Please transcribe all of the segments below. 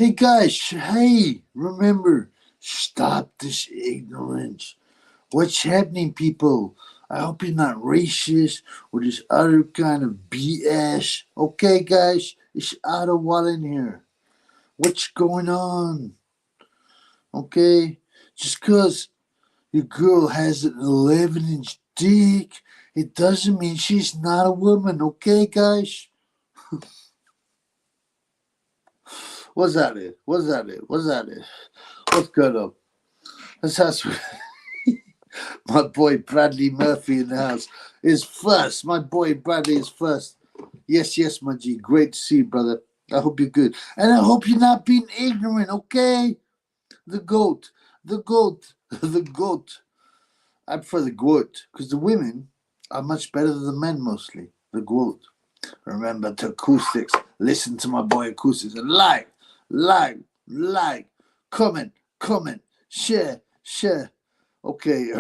Hey guys, hey, remember, stop this ignorance. What's happening, people? I hope you're not racist or this other kind of BS. Okay, guys, it's out of what in here. What's going on? Okay, just because your girl has an 11-inch dick, it doesn't mean she's not a woman. Okay, guys. What's that? What's that? What's that? What's going on? Let's ask. My boy Bradley Murphy in the house is first. My boy Bradley is first. Yes, yes, my G. Great to see you, brother. I hope you're good. And I hope you're not being ignorant, okay? The goat. The goat. The goat. I prefer the goat because the women are much better than the men mostly. The goat. Remember to acoustics. Listen to my boy acoustics and like, comment, share. Okay,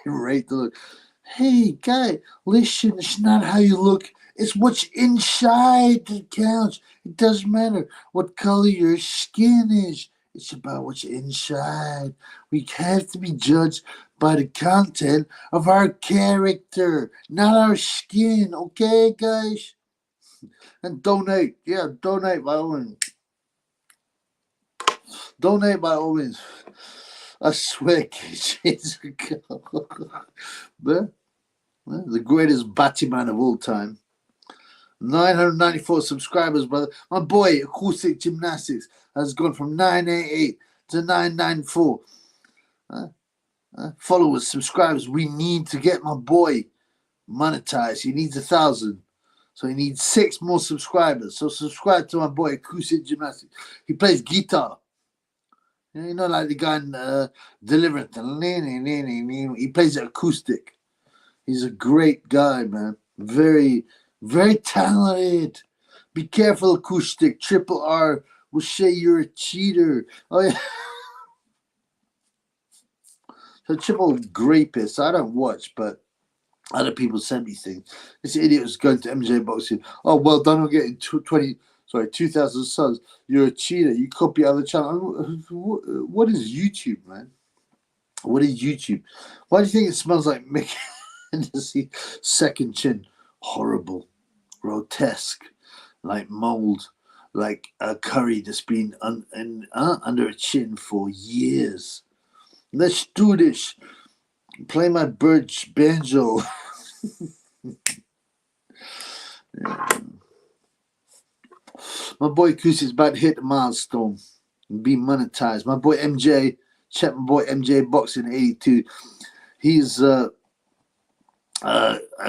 rate the look. Hey, guy, listen, it's not how you look. It's what's inside that counts. It doesn't matter what color your skin is. It's about what's inside. We have to be judged by the content of our character, not our skin. Okay, guys? And donate. Yeah, donate by all means. Donate by all means. I swear, but the greatest Batman of all time. 994 subscribers, brother. My boy, Acoustic Gymnastics, has gone from 988 to 994. Followers, subscribers. We need to get my boy monetized. He needs 1,000. So he needs 6 more subscribers. So subscribe to my boy, Acoustic Gymnastics. He plays guitar. You know, like the guy in Deliverance. He plays acoustic. He's a great guy, man. Very, very talented. Be careful, acoustic. Triple R will say you're a cheater. Oh, yeah. So Triple Grapist. I don't watch, but other people send me things. This idiot was going to MJ Boxing. Oh, well done on getting 2,000 subs. You're a cheater. You copy other channels. What is YouTube, man? What is YouTube? Why do you think it smells like Mick Hennessy second chin? Horrible, grotesque, like mold, like a curry that's been under a chin for years. Let's do this. Play my birch banjo. Yeah. My boy Kusi is about to hit the milestone and be monetized. My boy MJ, check my boy MJ Boxing 82. He's a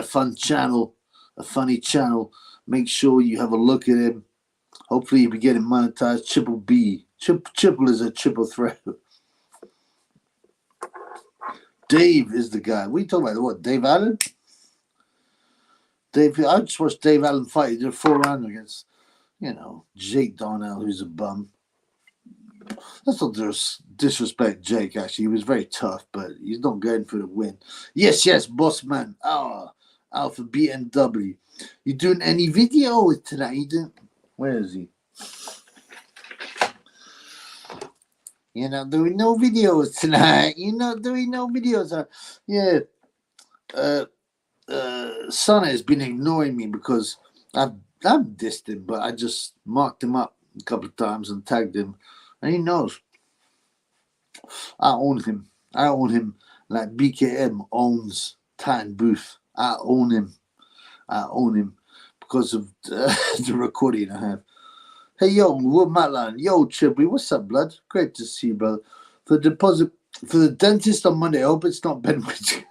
fun channel, a funny channel. Make sure you have a look at him. Hopefully you'll be getting monetized. Triple B. Triple is a triple threat. Dave is the guy. What are you talking about? What, Dave Allen? I just watched Dave Allen fight. He did a 4-round against, Jake Darnell, who's a bum. That's not disrespect Jake, actually. He was very tough, but he's not going for the win. Yes, boss man. Alpha BMW. You doing any video with tonight? You didn't? Where is he? You're not doing no videos tonight. You're not doing no videos. Yeah. Sana has been ignoring me because I've dissed him, but I just marked him up a couple of times and tagged him, and he knows. I own him like BKM owns Titan Booth. I own him because of the recording I have. Hey, yo, Will Matline. Yo, Chippy, what's up, blood? Great to see you, brother. For the dentist on Monday, I hope it's not Ben Witch.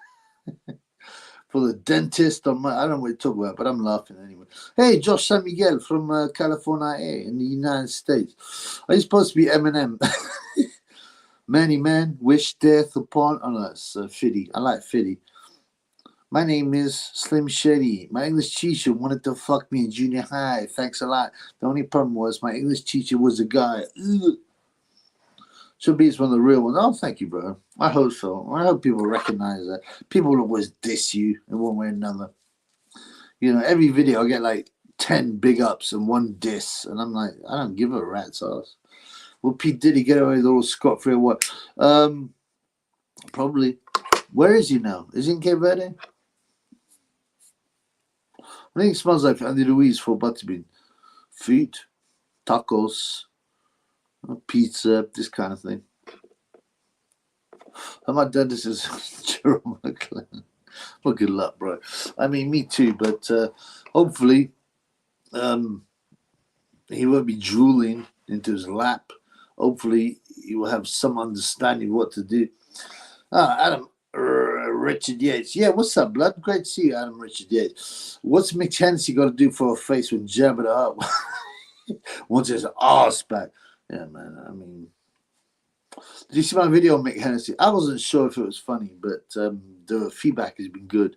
For the dentist on Monday, I don't know what you're talking about, but I'm laughing anyway. Hey, Josh San Miguel from California in the United States. Are you supposed to be Eminem? Many men wish death upon us. Fiddy. I like Fiddy. My name is Slim Shady. My English teacher wanted to fuck me in junior high. Thanks a lot. The only problem was my English teacher was a guy. Ugh. Should be one of the real ones. Oh, thank you, bro. I hope so. I hope people recognize that. People will always diss you in one way or another. Every video I get like 10 big ups and 1 diss. And I'm like, I don't give a rat's ass. Will P. Diddy get away with all scot-free or what? Probably. Where is he now? Is he in Cape Verde? I think it smells like Andy Ruiz for butterbean. Food, tacos, pizza, this kind of thing. And my dentist is Jerome McLean. Well, good luck, bro. I mean, me too, but hopefully he won't be drooling into his lap. Hopefully he will have some understanding of what to do. Adam Richard Yates. Yeah, what's up, blood? Great to see you, Adam Richard Yates. What's Mick Hennessy got to do for a face when jabbing it up? Wants his ass back. Yeah, man. I mean, did you see my video on Mick Hennessy? I wasn't sure if it was funny, but the feedback has been good.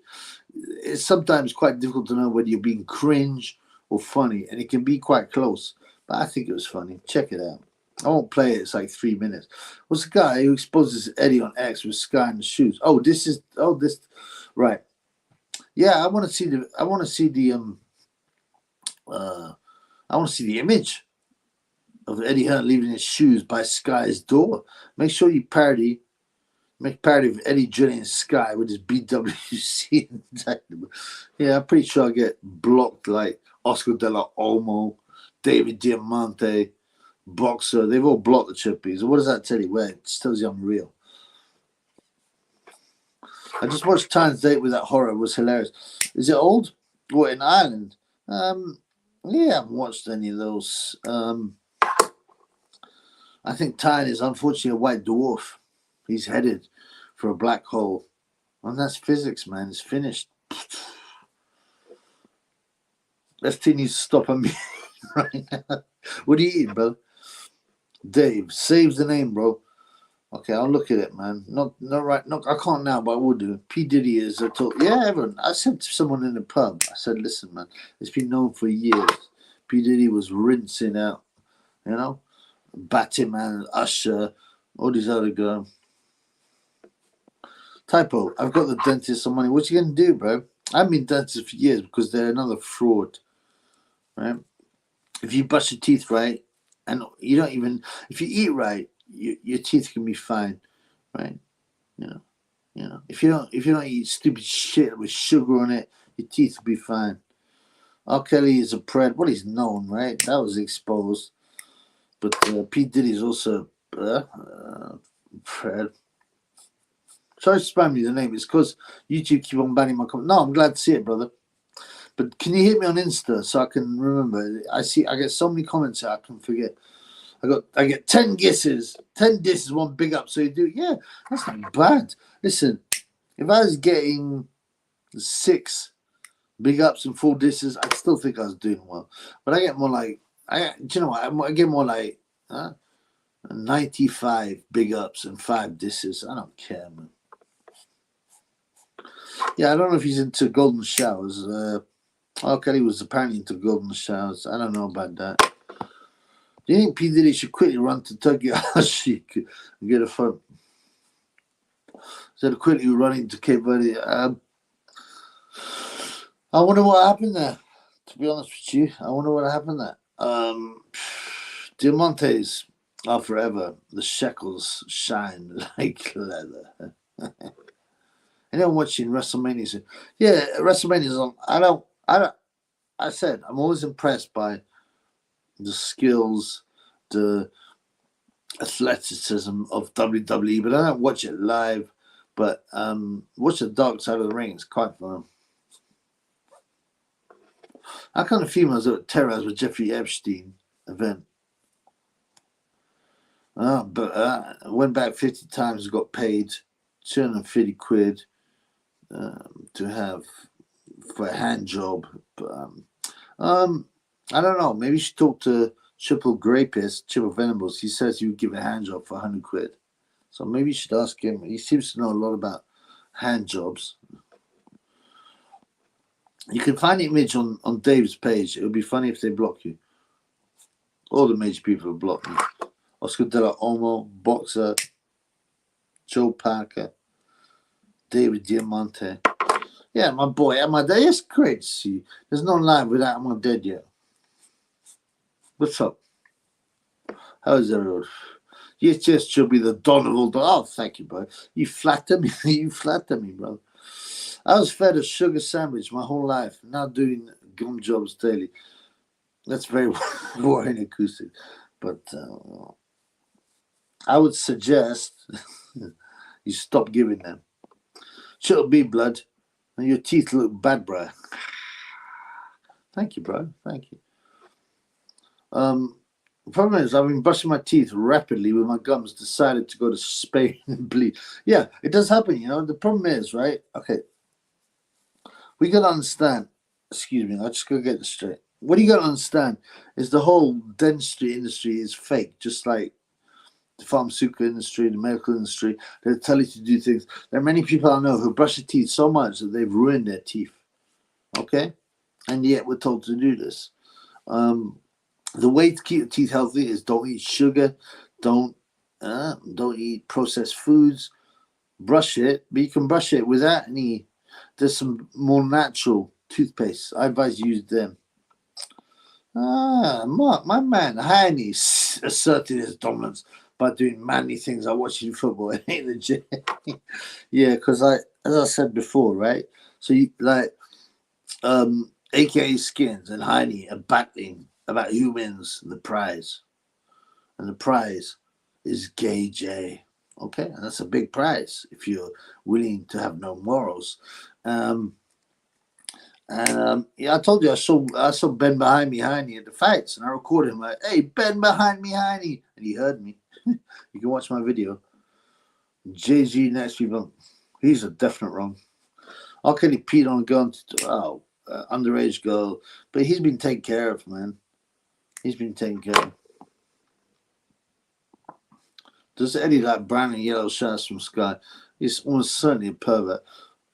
It's sometimes quite difficult to know whether you're being cringe or funny, and it can be quite close. But I think it was funny. Check it out. I won't play it. It's like 3 minutes. What's the guy who exposes Eddie on X with Sky in the shoes? Oh, this. Right. Yeah, I want to see the image of Eddie Hunt leaving his shoes by Sky's door. Make sure you make parody of Eddie drilling Sky with his BWC. Yeah, I'm pretty sure I get blocked like Oscar De La Olmo, David Diamante, Boxer. They've all blocked the chippies. What does that tell you? Well, it just tells you I'm real. I just watched Tyne's Date with that horror. It was hilarious. Is it old? What, in Ireland? Yeah, I haven't watched any of those. I think Tyne is unfortunately a white dwarf. He's headed for a black hole. And that's physics, man. It's finished. FT needs to stop on me right now. What are you eating, bro? Dave, saves the name, bro. Okay, I'll look at it, man. Not right. No, I can't now, but I will do. P. Diddy is a talk. Yeah, everyone. I said to someone in the pub, I said, listen, man, it's been known for years. P. Diddy was rinsing out, you know, Batman, Usher, all these other guys. Typo, I've got the dentist some money. What you going to do, bro? I've been dentist for years because they're another fraud, right? If you brush your teeth right, and you don't even, if you eat right, your teeth can be fine, right? You know. If you don't eat stupid shit with sugar on it, your teeth will be fine. R. Kelly is a pred. Well, he's known, right? That was exposed. But P. Diddy is also pred. Sorry to spam you the name. It's because YouTube keep on banning my comment. No, I'm glad to see it, brother. But can you hit me on Insta so I can remember? I get so many comments here, I can forget. I get 10 guesses, 10 disses, 1 big up. So you do, yeah, that's not bad. Listen, if I was getting 6 big ups and 4 disses, I still think I was doing well. But I get more like, do you know what? I get more like 95 big ups and 5 disses. I don't care, man. Yeah, I don't know if he's into golden showers. Kelly was apparently into golden showers. I don't know about that. Do you think P. Diddy should quickly run to Tokyo and get a phone? Instead of quickly running to Cape Verde? I wonder what happened there. To be honest with you, I wonder what happened there. Diamantes are forever. The shekels shine like leather. Anyone watching WrestleMania? Yeah, WrestleMania's on. I said I'm always impressed by the skills, the athleticism of WWE, but I don't watch it live. But watch the Dark Side of the Ring. It's quite fun. How come the females are terrorized with Jeffrey Epstein event? Went back 50 times, got paid 250 quid to have for a hand job. But, I don't know. Maybe you should talk to Triple Grapist, Triple Venables. He says he would give a hand job for 100 quid. So maybe you should ask him. He seems to know a lot about hand jobs. You can find the image on Dave's page. It would be funny if they block you. All the major people will block me. Oscar De La Olmo, Boxer, Joe Parker, David Diamante. Yeah, my boy, am I there? It's great to see you. There's no life without am I dead yet. What's up? How's everyone? Yes, she'll be the Don of all. Oh, thank you, bro. You flatter me. You flatter me, bro. I was fed a sugar sandwich my whole life, now doing gum jobs daily. That's very boring acoustic. But I would suggest you stop giving them. Should've be blood. And your teeth look bad, bro. Thank you, bro. Thank you. The problem is I've been brushing my teeth rapidly with my gums decided to go to Spain and bleed. Yeah, it does happen, you know. The problem is, right? Okay. We got to understand. Excuse me. I just got to get this straight. What you got to understand is the whole dentistry industry is fake, just like the pharmaceutical industry, the medical industry. They tell you to do things. There are many people I know who brush their teeth so much that they've ruined their teeth. Okay? And yet we're told to do this. The way to keep your teeth healthy is don't eat sugar, don't eat processed foods. Brush it, but you can brush it without any. There's some more natural toothpaste. I advise you use them. Mark, my man, Hennessy asserted his dominance by doing manly things like watching football and hitting the gym. Yeah, because as I said before, right? So you like, AKA Skins and Heine are battling about who wins the prize, and the prize is Gay J. Okay, and that's a big prize if you're willing to have no morals. Yeah, I told you I saw Ben behind me, Heine, at the fights, and I recorded him like, "Hey, Ben behind me, Heine," and he heard me. You can watch my video. Jay-Z next week, he's a definite wrong. How can he peed on a gun? Underage girl, but he's been taken care of, man. He's been taken care of. Does Eddie like brown and yellow shirts from Sky? He's almost certainly a pervert.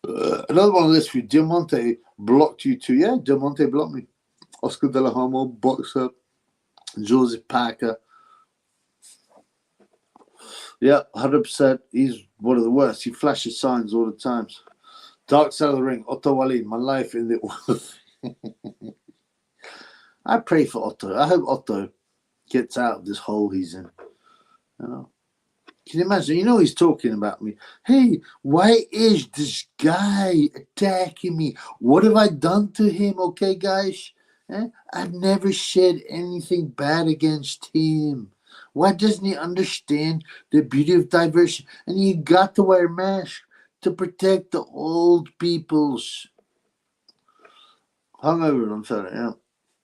Another one on this for you. Diamante blocked you too. Yeah, Diamante blocked me. Oscar De La Homo, boxer. Joseph Parker. Yeah, 100%. He's one of the worst. He flashes signs all the time. Dark Side of the Ring. Otto Wallin. My life in the... I pray for Otto. I hope Otto gets out of this hole he's in. You know? Can you imagine? You know he's talking about me. Hey, why is this guy attacking me? What have I done to him? Okay, guys? I've never said anything bad against him. Why doesn't he understand the beauty of diversity? And you got to wear a mask to protect the old peoples. Hungover, I'm sorry, yeah.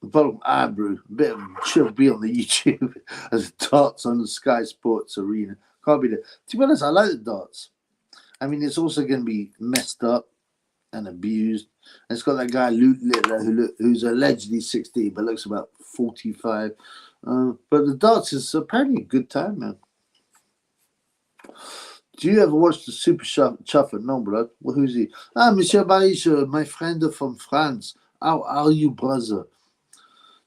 Bottom eyebrow, a bit of chill be on the YouTube as darts on the Sky Sports Arena. Can't be there. To be honest, I like the darts. I mean, it's also going to be messed up and abused. And it's got that guy, Luke Littler, who's allegedly 16, but looks about 45. But the darts is apparently a good time, man. Do you ever watch the Super Chuffer? No, bro. Well, who's he? Monsieur Barisha, my friend from France. How are you, brother?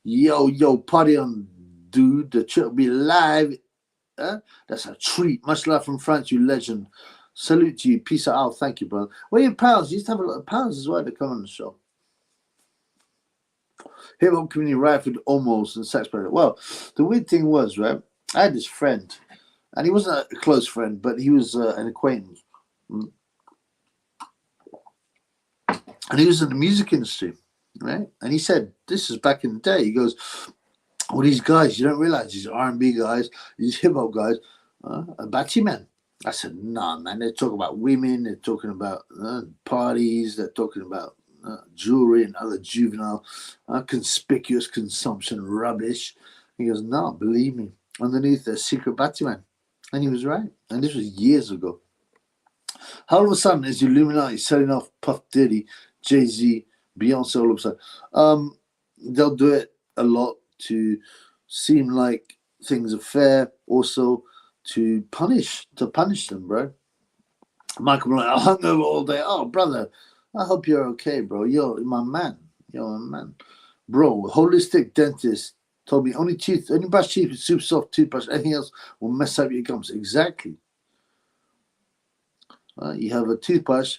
Yo, party on, dude. The trip will be live. That's a treat. Much love from France, you legend. Salute to you. Peace out. Thank you, brother. Where are your pals? You used to have a lot of pals as well to come on the show. Hip hop community rife with almost and sex predator. Well, the weird thing was, right? I had this friend, and he wasn't a close friend, but he was an acquaintance. And he was in the music industry, right? And he said, this is back in the day. He goes, all these guys, you don't realize these R&B guys, these hip hop guys, are batty men. I said, nah, man. They're talking about women. They're talking about parties. They're talking about jewelry and other juvenile, conspicuous consumption rubbish. He goes, no, believe me. Underneath, they're secret batty men. And he was right. And this was years ago. How all of a sudden is the Illuminati selling off Puff Diddy, Jay-Z, Beyonce all of a sudden? They'll do it a lot to seem like things are fair, also to punish them, bro. Michael, I hung over all day. Oh, brother, I hope you're okay, bro. You're my man. Bro, holistic dentist told me only brush teeth with super soft toothbrush. Anything else will mess up your gums. Exactly. You have a toothbrush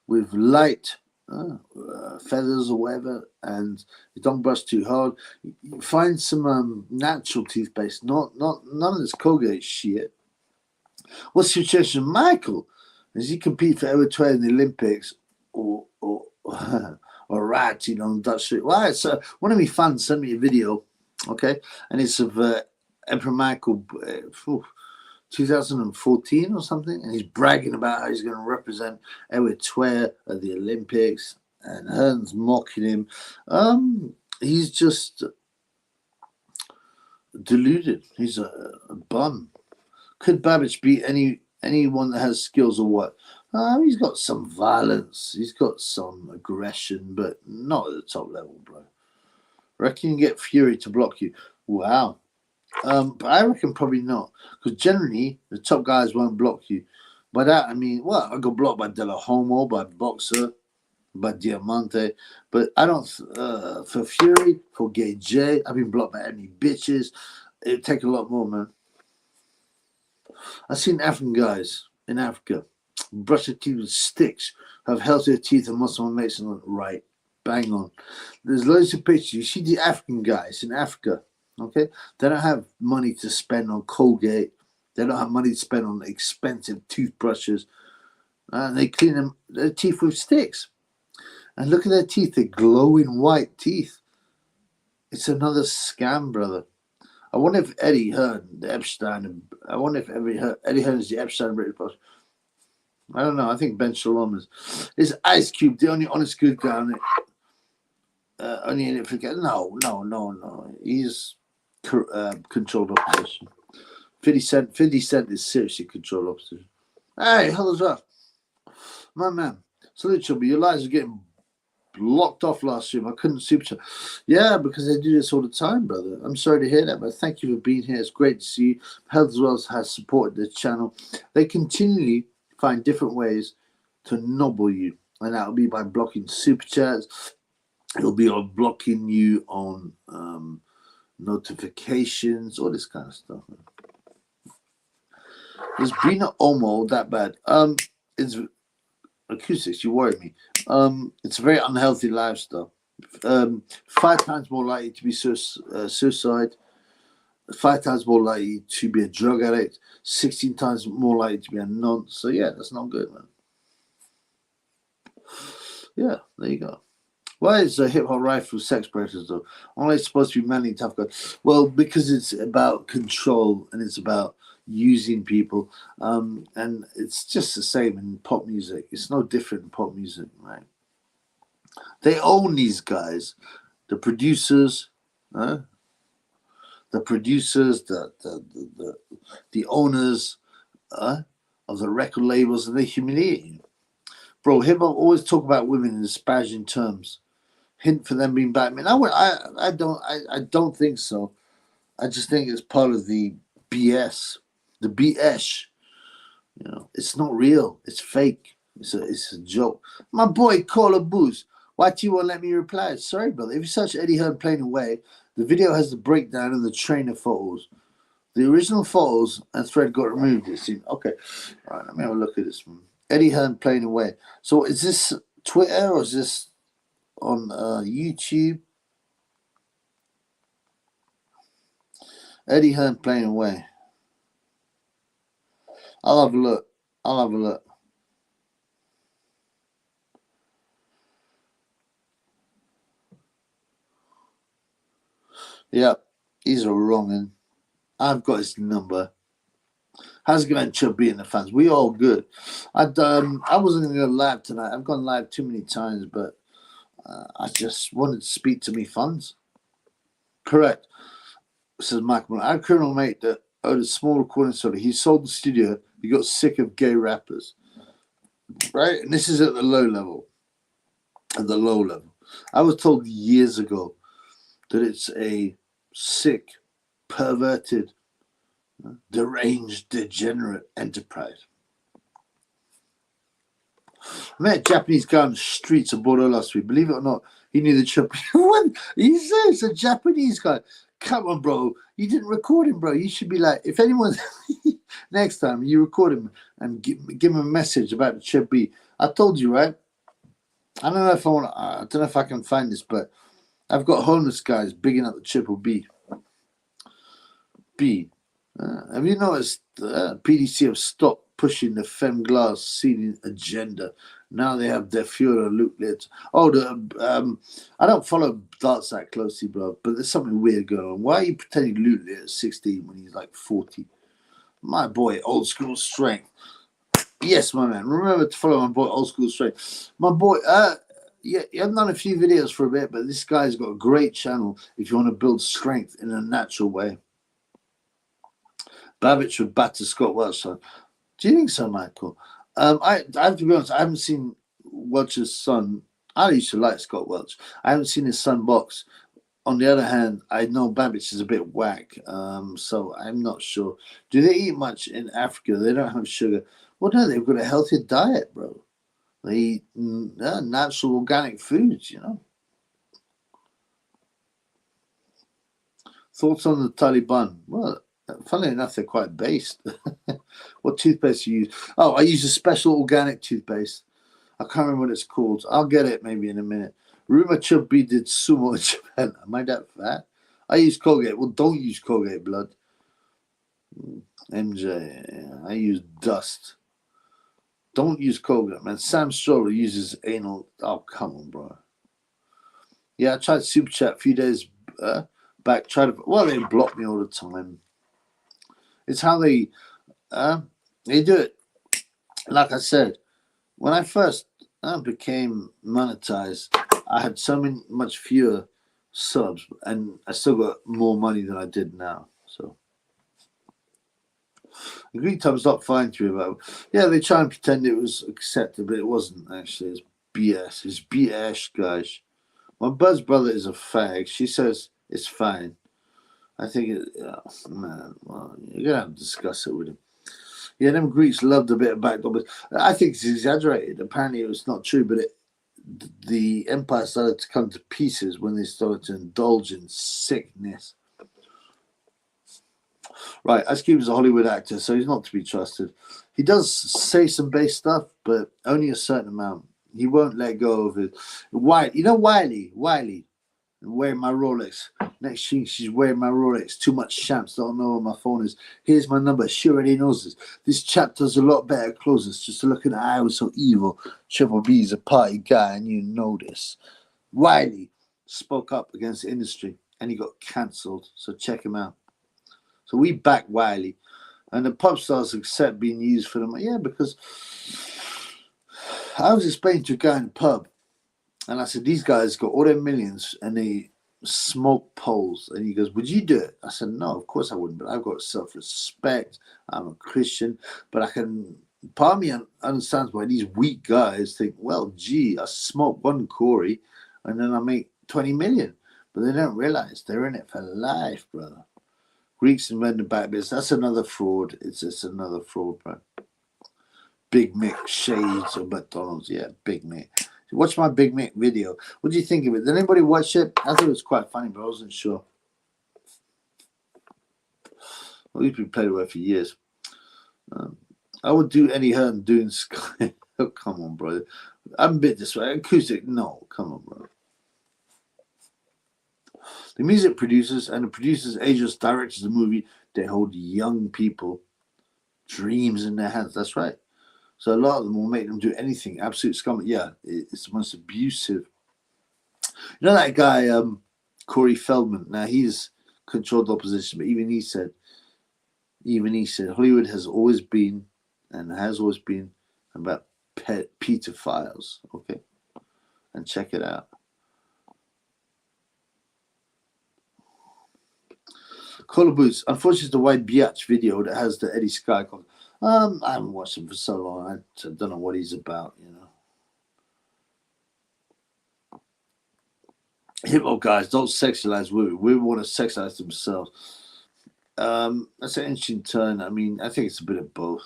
with light feathers or whatever, and you don't brush too hard. Find some natural toothpaste, none of this Colgate shit. What's the situation, Michael? Does he compete for ever 12 in the Olympics or or rat, on Dutch Street? Well, it's one of my fans sent me a video, okay, and it's of Emperor Michael, 2014 or something, and he's bragging about how he's going to represent Eritrea at the Olympics, and Hearn's mocking him. He's just deluded. He's a bum. Could Babbage beat anyone that has skills or what? He's got some violence. He's got some aggression, but not at the top level, bro. Reckon you can get Fury to block you? Wow. But I reckon probably not, because generally the top guys won't block you. By that I mean, well, I got blocked by De La Homo, by Boxer, by Diamante, but I don't. For Fury, for Gay J, I've been blocked by any bitches. It'd take a lot more, man. I've seen African guys in Africa brush their teeth with sticks, have healthier teeth and muscle makes them look right. Bang on. There's loads of pictures. You see the African guys in Africa, okay? They don't have money to spend on Colgate. They don't have money to spend on expensive toothbrushes. And they clean their teeth with sticks. And look at their teeth. They're glowing white teeth. It's another scam, brother. I wonder if Eddie Hearn, the Epstein, I wonder if Eddie Hearn is the Epstein British person. I don't know. I think Ben Shalom is. Is Ice Cube the only honest good guy on it? Only in it for no. He's controlled opposition. 50 Cent is seriously controlled opposition. Hey, how's that? My man. Salute you, your lives are getting blocked off last year. I couldn't super chat. Yeah, because they do this all the time, brother. I'm sorry to hear that, but thank you for being here. It's great to see you. Health as well has supported the channel. They continually find different ways to nobble you, and that will be by blocking super chats. It'll be on blocking you on notifications, all this kind of stuff. Is Brina Omo that bad? It's acoustics. You worry me. It's a very unhealthy lifestyle. 5 times more likely to be suicide. 5 times more likely to be a drug addict. 16 times more likely to be a nonce. So yeah, that's not good, man. Yeah, there you go. Why is a hip hop rifle sex predators though? Only supposed to be manly tough guys. Well, because it's about control and it's about using people, and it's just the same in pop music. It's no different in pop music, right? They own these guys, the producers, the owners of the record labels, and they humiliate you. Bro, hip hop always talk about women in disparaging terms. Hint for them being Batman. I don't think so. I just think it's part of the BS. The BS. You know, it's not real. It's fake. It's a joke. My boy, Caller Boost. Why do you won't let me reply? Sorry, brother. If you search Eddie Hearn playing away, the video has the breakdown and the trainer photos. The original photos and thread got removed. It seemed okay. All right, let me have a look at this one. Eddie Hearn playing away. So is this Twitter or is this on YouTube? Eddie Hearn playing away. I'll have a look. Yeah, he's a wrong one. I've got his number. How's it going, Chubby and the fans? We all good. I wasn't going to go live tonight. I've gone live too many times, but I just wanted to speak to me fans. Correct, says Michael. I had a criminal mate that owned a small recording studio. He sold the studio. He got sick of gay rappers. Right? And this is at the low level. At the low level. I was told years ago that it's a sick, perverted, deranged, degenerate enterprise. I met a Japanese guy on the streets of Bordeaux last week. Believe it or not, he knew the Japanese. What? He says a Japanese guy. Come on, bro. You didn't record him, bro. You should be like, if anyone, next time you record him and give him a message about the Chubby. I told you, right? I don't know if I don't know if I can find this, but I've got homeless guys bigging up the Triple B. Have you noticed PDC have stopped pushing the femme glass ceiling agenda? Now they have their Führer look lit. Oh, I don't follow darts that closely, bro, but there's something weird going on. Why are you pretending loot lit at 16 when he's like 40? My boy, old school strength. Yes, my man. Remember to follow my boy, old school strength. My boy, yeah, I've done a few videos for a bit, but this guy's got a great channel if you want to build strength in a natural way. Babbage would batter Scott Welch, son. Do you think so, Michael? I have to be honest, I haven't seen Welch's son. I used to like Scott Welch. I haven't seen his son box. On the other hand, I know Babbage is a bit whack, so I'm not sure. Do they eat much in Africa? They don't have sugar. Well, no, they've got a healthy diet, bro. They eat natural organic foods, you know. Thoughts on the Taliban? Well, funnily enough, they're quite based. What toothpaste do you use? Oh, I use a special organic toothpaste. I can't remember what it's called. I'll get it maybe in a minute. Rumor Chubby did sumo in Japan. Am I that fat? I use Colgate. Well, don't use Colgate, blood. MJ, I use Dust. Don't use Colgate, man. Sam Stroller uses anal. Oh, come on, bro. Yeah, I tried Super Chat a few days back. Well, they block me all the time. It's how they do it. Like I said, when I first became monetized, I had much fewer subs, and I still got more money than I did now. So the Greek time stopped flying through about. Yeah, they try and pretend it was accepted, but it wasn't actually. It's BS. It's BS, guys. My Buzz brother is a fag. She says it's fine. I think man, well, you're gonna have to discuss it with him. Yeah, them Greeks loved a bit of backdoor, but I think it's exaggerated. Apparently, it was not true, but the empire started to come to pieces when they started to indulge in sickness. Right, Ice Cube is a Hollywood actor, so he's not to be trusted. He does say some base stuff, but only a certain amount. He won't let go of it. Wiley, wearing my Rolex. Next thing she's wearing my Rolex. Too much champs don't know where my phone is. Here's my number. She already knows this. This chap does a lot better closes. Just to look at the eye was so evil. Triple B is a party guy, and you know this. Wiley spoke up against the industry, and he got cancelled. So check him out. So we back Wiley, and the pop stars accept being used for them. Yeah, because I was explaining to a guy in the pub. And I said, these guys got all their millions and they smoke poles. And he goes, would you do it? I said, no, of course I wouldn't. But I've got self-respect. I'm a Christian. But part of me understands why these weak guys think, well, gee, I smoke one Corey and then I make 20 million. But they don't realize they're in it for life, brother. Greeks invented back business. That's another fraud. It's just another fraud, bro. Big Mick shades of McDonald's. Yeah, Big Mick. Watch my Big Mick video. What do you think of it? Did anybody watch it? I thought it was quite funny, but I wasn't sure. Well, we've been played away for years. I would do Eddie Hearn doing Sky. Oh, come on, bro. I'm a bit this way. Acoustic, no. Come on, bro. The music producers and the producers, agents, directors of the movie, they hold young people dreams in their hands. That's right. So a lot of them will make them do anything. Absolute scum. Yeah, it's the most abusive. You know that guy, Corey Feldman. Now he's controlled opposition, but even he said, Hollywood has always been about pedophiles. Okay, and check it out. Collar Boots. Unfortunately, it's the White Biatch video that has the Eddie Sky. I haven't watched him for so long. I don't know what he's about, you know. Hip hop guys don't sexualize women. Women want to sexualize themselves. That's an interesting turn. I mean, I think it's a bit of both.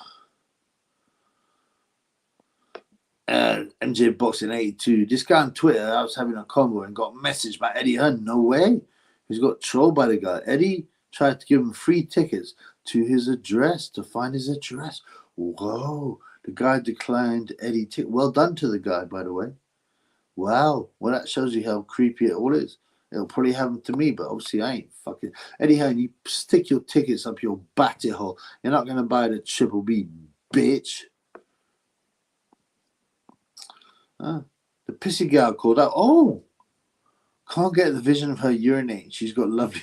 MJ Boxing 82. This guy on Twitter, I was having a convo and got a message by Eddie Hearn. No way. He's got trolled by the guy. Eddie tried to give him free tickets to his address, to find his address. Whoa. The guy declined Eddie ticket. Well done to the guy, by the way. Wow. Well, that shows you how creepy it all is. It'll probably happen to me, but obviously I ain't fucking. Anyhow, you stick your tickets up your batty hole. You're not going to buy the Triple B, bitch. The pissy gal called out. Oh, can't get the vision of her urinating. She's got lovely.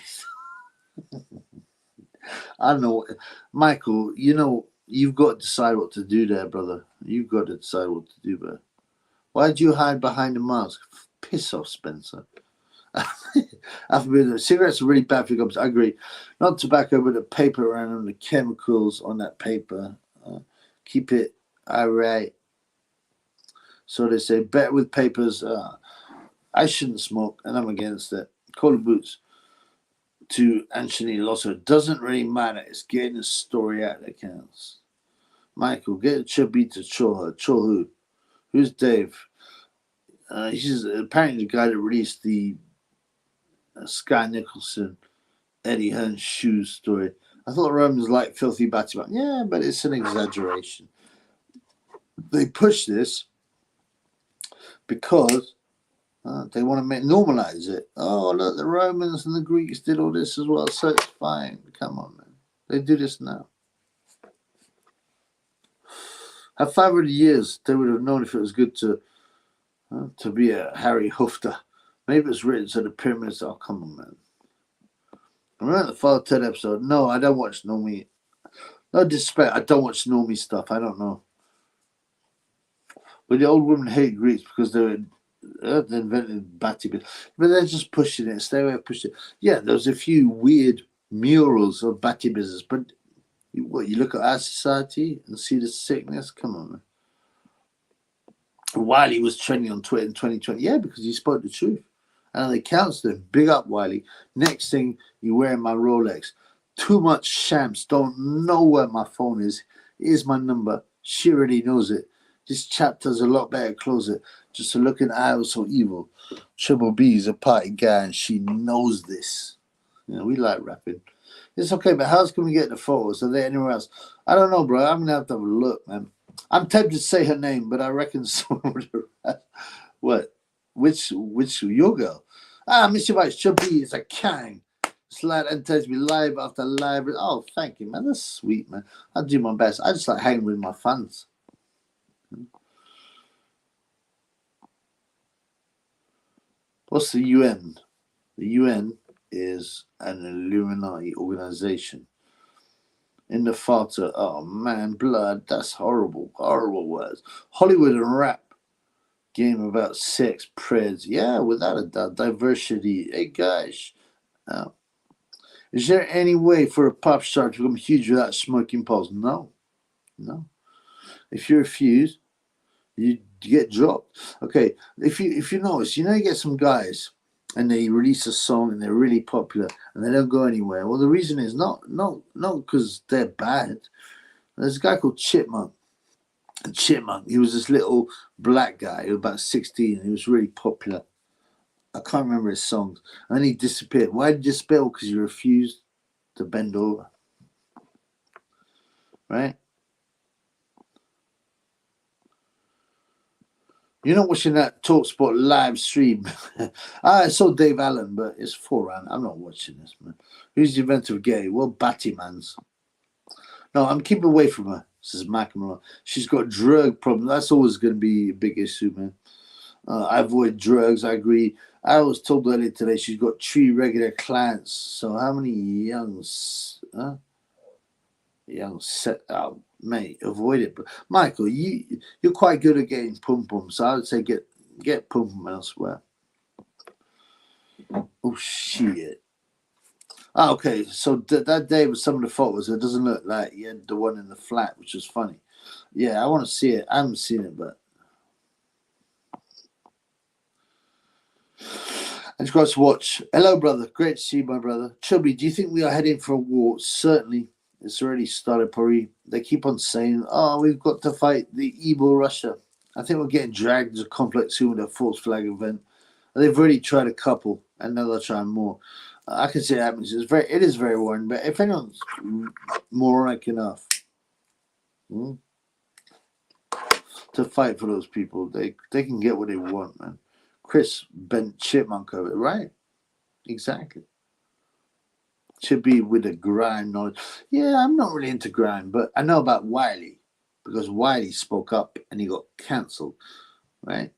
I don't know. Michael, you know, you've got to decide what to do there, brother. You've got to decide what to do, brother. Why did you hide behind the mask? Piss off, Spencer. Cigarettes are really bad for your gums. I agree. Not tobacco, but the paper around them, the chemicals on that paper. Keep it irate. So they say, better with papers. I shouldn't smoke, and I'm against it. Call the boots to Anthony Losso. It doesn't really matter. It's getting the story out that counts. Michael, get a chubby to Cho her. Cho who? Who's Dave? He's apparently the guy that released the Sky Nicholson, Eddie Hearn shoes story. I thought Romans like filthy batty. Yeah, but it's an exaggeration. They push this because they want to normalize it. Oh, look, the Romans and the Greeks did all this as well, so it's fine. Come on, man. They do this now. Have 500 years, they would have known if it was good to be a Harry Hufter. Maybe it's written so the pyramids. Oh, come on, man. Remember the Father Ted episode? No, I don't watch normie. No disrespect, I don't watch normie stuff. I don't know. But the old women hate Greeks because they invented batty, but they're just pushing it. Stay away from pushing it. Yeah, there's a few weird murals of batty business, but what, you look at our society and see the sickness? Come on, man. Wiley was trending on Twitter in 2020. Yeah, because he spoke the truth. And they counselled him. Big up, Wiley. Next thing, you're wearing my Rolex. Too much shams. Don't know where my phone is. Here's my number. She already knows it. This chap does a lot better close it. Just to look at I was so evil. Triple B is a party guy and she knows this. You know, we like rapping. It's okay, but how can we get the photos? Are there anywhere else? I don't know, bro. I'm going to have a look, man. I'm tempted to say her name, but I reckon someone would have. What? Which your girl? Mr. Vice Chubby is a king. Slide and tells me live after live. Oh, thank you, man. That's sweet, man. I do my best. I just like hanging with my fans. What's the UN? The UN is an Illuminati organization. In the Fata, oh man, blood, that's horrible, horrible words. Hollywood and rap game about sex, preds, yeah, without a doubt, diversity. Hey guys, is there any way for a pop star to become huge without smoking poles? No. If you refuse, you get dropped. Okay, if you notice, you get some guys and they release a song and they're really popular and they don't go anywhere. Well, the reason is not because they're bad. There's a guy called Chipmunk. And Chipmunk, he was this little black guy. He was about 16 and he was really popular. I can't remember his songs. And then he disappeared. Why did you disappear? Because you refused to bend over. Right? You're not watching that TalkSport live stream. I saw Dave Allen, but it's 4 round. I'm not watching this, man. Who's the inventor of gay? Well, Batty Man's. No, I'm keeping away from her, says Malcolm. She's got drug problems. That's always going to be a big issue, man. I avoid drugs. I agree. I was told earlier today she's got 3 regular clients. So how many young set out? Mate, avoid it. But Michael, you're quite good at getting pum-pum, so I would say get pum-pum elsewhere. Oh, shit. Okay, so that day with some of the photos, it doesn't look like you had the one in the flat, which is funny. Yeah, I want to see it. I haven't seen it, but I just got to watch. Hello, brother. Great to see you, my brother. Chubby, do you think we are heading for a war? Certainly. It's already started, probably. They keep on saying, oh, we've got to fight the evil Russia. I think we're getting dragged into conflict soon with a false flag event. They've already tried a couple, and now they're trying more. I can see it happens. It is very worrying, but if anyone's moronic enough to fight for those people, they can get what they want, man. Chris bent chipmunk over it, right? Exactly. Should be with the grime knowledge. Yeah, I'm not really into grime, but I know about Wiley because Wiley spoke up and he got cancelled, right?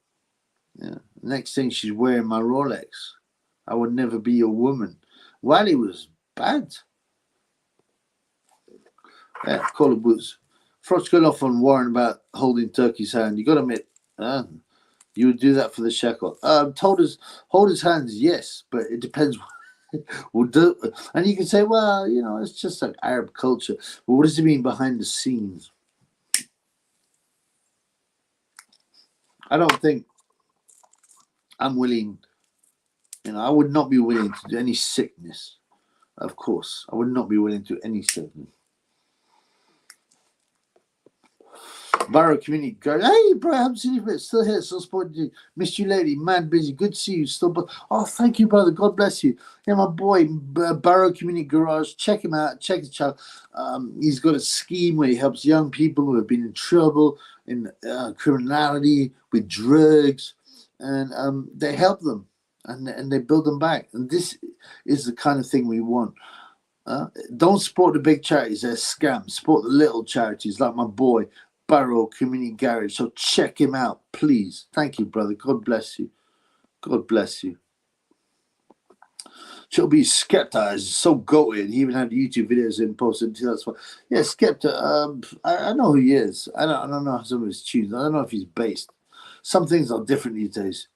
Yeah. Next thing, she's wearing my Rolex. I would never be your woman. Wiley was bad. Yeah, call it boots. Frot's going off on Warren about holding Turkey's hand. You got to admit, you would do that for the shekel. Hold his hands, yes, but it depends. We'll do, and you can say, well, you know, it's just like Arab culture. But what does it mean behind the scenes? I don't think I'm willing. You know, I would not be willing to do any sickness. Of course, I would not be willing to do any sickness. Barrow Community Garden. Hey, bro, I haven't seen you, but still here. Still supporting you. Missed you lately. Man, busy. Good to see you. Still, but oh, thank you, brother. God bless you. Yeah, my boy, Barrow Community Garage. Check him out. Check his channel. He's got a scheme where he helps young people who have been in trouble in criminality with drugs, and they help them and they build them back. And this is the kind of thing we want. Don't support the big charities. They're scams. Support the little charities like my boy. Barrow Community Garage. So check him out, please. Thank you, brother. God bless you. God bless you. She'll be Skepta is so goated. He even had YouTube videos in posted. That's why. Yeah, Skepta. I know who he is. I don't know some of his tunes. I don't know if he's based. Some things are different these days.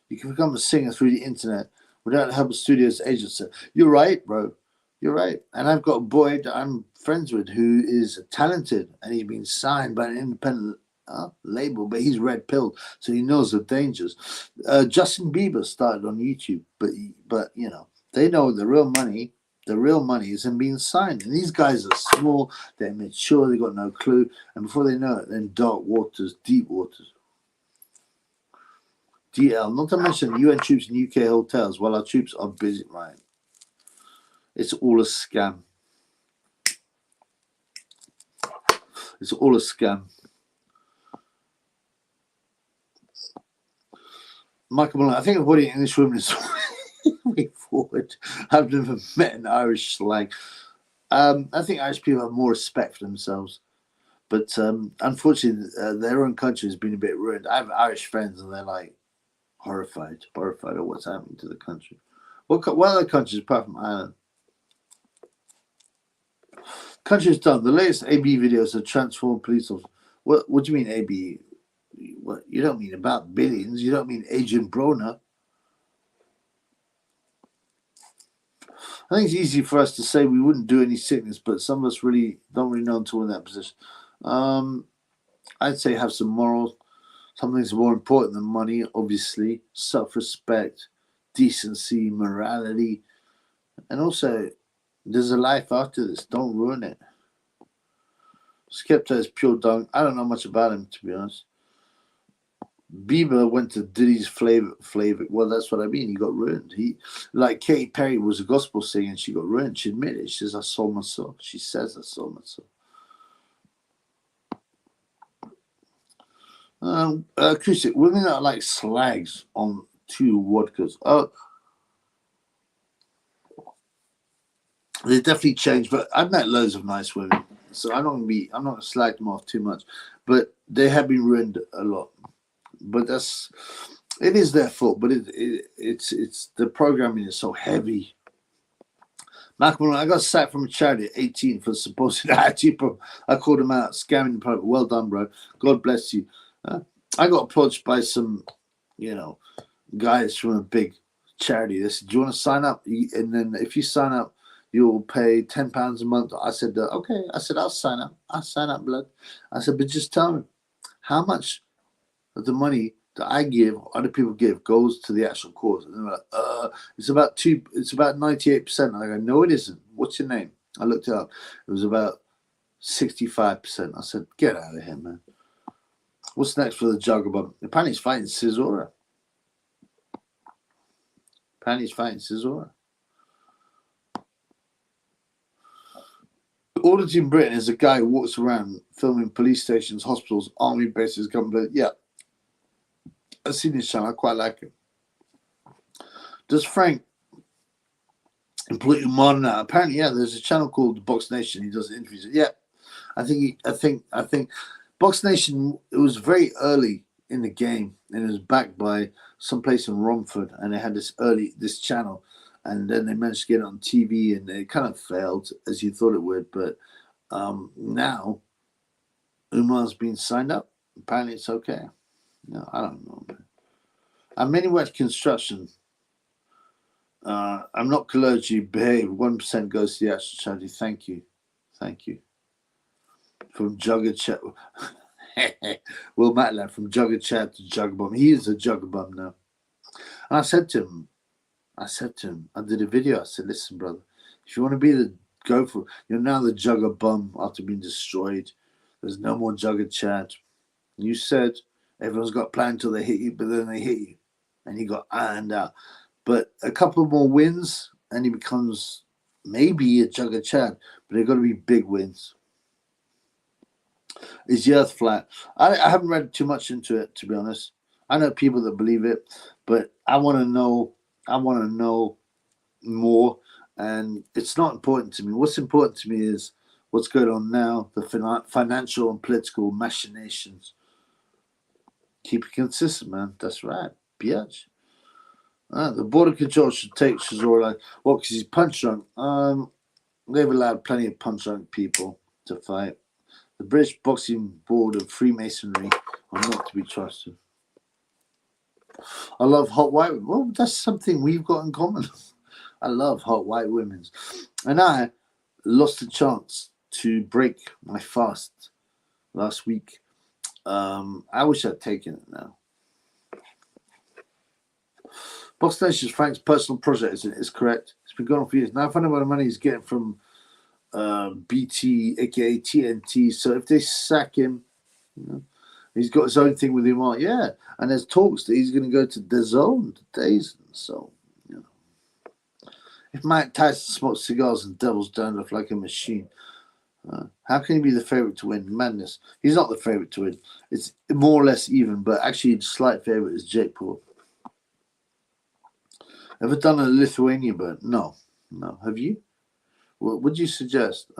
You can become a singer through the internet without the help of studios agents. You're right, bro. You're right. And I've got a boy that I'm friends with who is talented and he's been signed by an independent label, but he's red pilled, so he knows the dangers. Justin Bieber started on YouTube, but you know, they know the real money is in being signed. And these guys are small, they're mature, they got no clue, and before they know it, they're in dark waters, deep waters. DL, not to mention UN troops in UK hotels while our troops are busy, right? It's all a scam. It's all a scam. Michael Malone, I think everybody in this room is way forward. I've never met an Irish slang. I think Irish people have more respect for themselves. But unfortunately, their own country has been a bit ruined. I have Irish friends and they're like horrified of what's happening to the country. What other countries apart from Ireland? Countries done. The latest AB videos have transformed police officers. What do you mean AB? What, you don't mean about billions. You don't mean Agent Broner. I think it's easy for us to say we wouldn't do any sickness, but some of us really don't really know until we're in that position. I'd say have some morals. Something's more important than money, obviously. Self-respect, decency, morality, and also there's a life after this. Don't ruin it. Skepta is pure dunk. I don't know much about him, to be honest. Bieber went to Diddy's flavor. Well, that's what I mean. He got ruined. Like Katy Perry was a gospel singer and she got ruined. She admitted it. She says, I sold my soul. She says, I sold my soul. Acoustic. Women are like slags on 2 vodkas. They definitely changed, but I've met loads of nice women, so I'm not gonna slag them off too much, but they have been ruined a lot. But it is their fault. But it's the programming is so heavy. Malcolm, I got sacked from a charity at 18 for supposed attitude problem. I called him out, scamming the product. Well done, bro. God bless you. I got approached by some, guys from a big charity. They said, "Do you want to sign up? And then if you sign up, you'll pay £10 a month." I said, "Okay." I said, "I'll sign up. I'll sign up, blood." I said, "But just tell me how much of the money that I give, other people give, goes to the actual cause." And they're like, it's about 98%. I go, "No, it isn't. What's your name?" I looked it up. It was about 65%. I said, "Get out of here, man. What's next for the Juggernaut?" Apparently he's fighting Cesura. Audit in Britain is a guy who walks around filming police stations, hospitals, army bases, government. Yeah, I've seen his channel. I quite like it. Does Frank completely modern now? Apparently, yeah. There's a channel called Box Nation. He does interviews. Yeah, I think Box Nation. It was very early in the game, and it was backed by some place in Romford, and they had this channel, and then they managed to get it on TV, and it kind of failed as you thought it would. But now Umar's been signed up. Apparently, it's okay. No, I don't know. I'm anyway at construction. I'm not clergy. Behave. 1% goes to the actual charity. Thank you. From Jugger Chat. Will Matland from Jugger Chat to Juggerbum. He is a Juggerbum now. And I said to him, I did a video. I said, listen, brother, if you want to be go for, you're now the Juggerbum after being destroyed. There's no more Jugger Chat. You said everyone's got a plan until they hit you, but then they hit you. And he got ironed out. But a couple more wins, and he becomes maybe a Jugger Chad, but they've got to be big wins. Is the earth flat? I haven't read too much into it, to be honest. I know people that believe it, but I want to know more, and it's not important to me. What's important to me is what's going on now, the financial and political machinations. Keep it consistent, man. That's right, biatch. The border control should take Chisora. Well, because he's punch drunk. They've allowed plenty of punch drunk people to fight. The British Boxing Board of Freemasonry are not to be trusted. I love hot white women. Well, that's something we've got in common. I love hot white women. And I lost a chance to break my fast last week. I wish I'd taken it now. Box Nation's Frank's personal project is correct. It's been going on for years. Now I find out what the money he's getting from BT, aka TNT. So if they sack him, he's got his own thing with him on. Yeah, and there's talks that he's going to go to DAZN, days. So, if Mike Tyson smokes cigars and devils down off like a machine, how can he be the favorite to win? Madness. He's not the favorite to win. It's more or less even, but actually, the slight favorite is Jake Paul. Ever done a Lithuania burn? No. Have you? What would you suggest?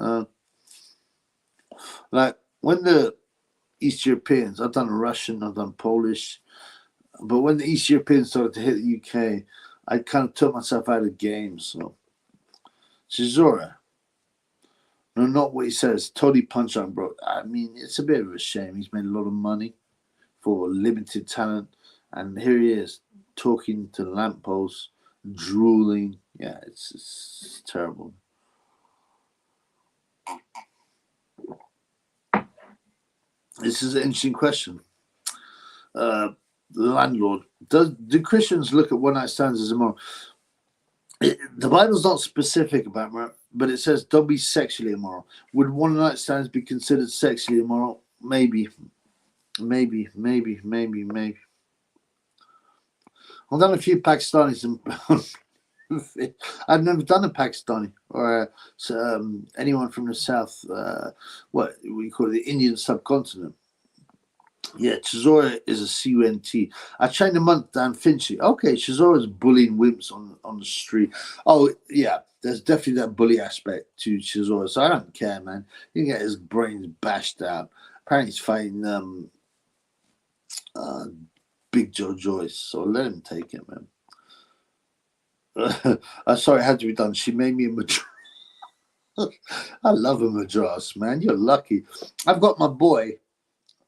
Like when the East Europeans, I've done Russian, I've done Polish, but when the East Europeans started to hit the UK, I kind of took myself out of games. So, Chisora, no, not what he says. Totally punch on, bro. I mean, it's a bit of a shame. He's made a lot of money for limited talent, and here he is talking to lampposts, drooling. Yeah, it's terrible. This is an interesting question. The landlord, do Christians look at one-night stands as immoral? The Bible's not specific about it, but it says don't be sexually immoral. Would one-night stands be considered sexually immoral? Maybe. I've done a few Pakistanis and I've never done a Pakistani or anyone from the south. What we call it, the Indian subcontinent. Yeah, Chisora is a CUNT. I trained a month down Finchley. Okay, Chisora's bullying wimps on the street. Oh yeah, there's definitely that bully aspect to Chisora. So I don't care, man. He can get his brains bashed out. Apparently he's fighting Big Joe Joyce. So let him take it, man. I'm sorry, it had to be done. She made me a madras. I love a madras, man. You're lucky. I've got my boy,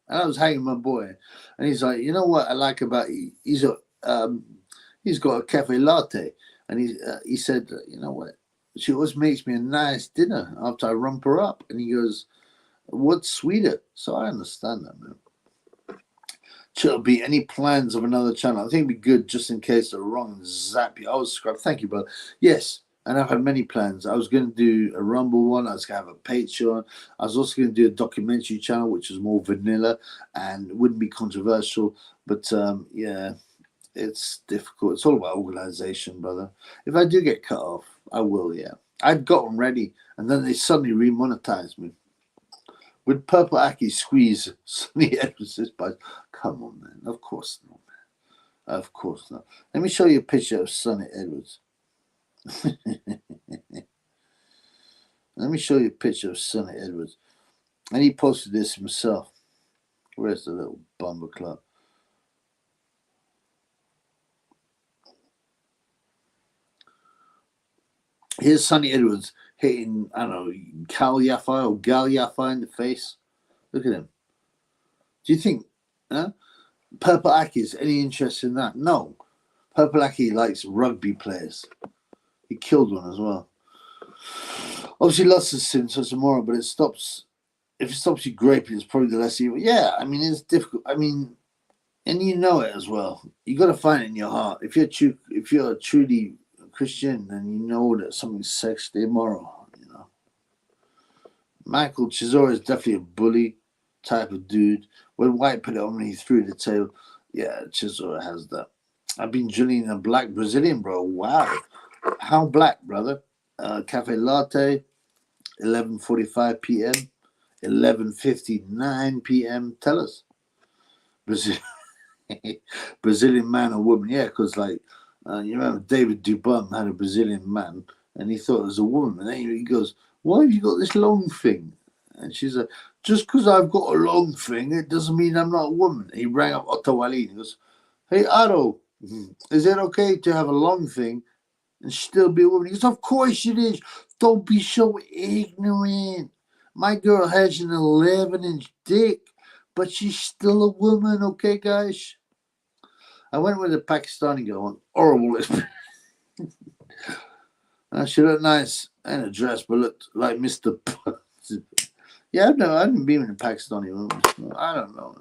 and I was hanging with my boy, and he's like, you know what I like about he's got a cafe latte, and he said, you know what, she always makes me a nice dinner after I rump her up, and he goes, what's sweeter? So I understand that, man. Should there be any plans of another channel? I think it'd be good just in case they're wrong and zap you. I was subscribed. Thank you, brother. Yes, and I've had many plans. I was going to do a Rumble one. I was going to have a Patreon. I was also going to do a documentary channel, which is more vanilla and wouldn't be controversial. But yeah, it's difficult. It's all about organization, brother. If I do get cut off, I will, yeah. I've got them ready, and then they suddenly remonetize me. Would Purple Aki squeeze Sonny Edwards' by? Come on, man. Of course not, man. Of course not. Let me show you a picture of Sonny Edwards. Let me show you a picture of Sonny Edwards. And he posted this himself. Where's the little bumper club? Here's Sonny Edwards hitting, I don't know, Cal Yafai or Gal Yafai in the face. Look at him. Do you think Purple Aki's any interest in that? No. Purple Aki likes rugby players. He killed one as well. Obviously, lots of sin, so it's immoral, but it stops. If it stops you graping, it's probably the less evil. Yeah, I mean, it's difficult. I mean, and you know it as well. You got to find it in your heart. If you're truly Christian, then you know that something's sexually immoral. You know, Michael Chisora is definitely a bully type of dude. When White put it on me, he threw the tail. Yeah, Chisora has that. I've been drilling a black Brazilian, bro. Wow, how black, brother? Cafe latte, 11:45 p.m. 11:59 p.m. Tell us, Brazilian man or woman? Yeah, because like you remember David Dubon had a Brazilian man, and he thought it was a woman, and then he goes, "Why have you got this long thing?" And she's like, "Just because I've got a long thing, it doesn't mean I'm not a woman." He rang up Otto Wally and goes, "Hey Otto, is it okay to have a long thing and still be a woman?" He goes, "Of course it is. Don't be so ignorant. My girl has an 11-inch dick, but she's still a woman, okay, guys?" I went with a Pakistani girl, horrible. She looked nice in a dress, but looked like Mr. Yeah, no, I haven't been in a Pakistani woman. I don't know.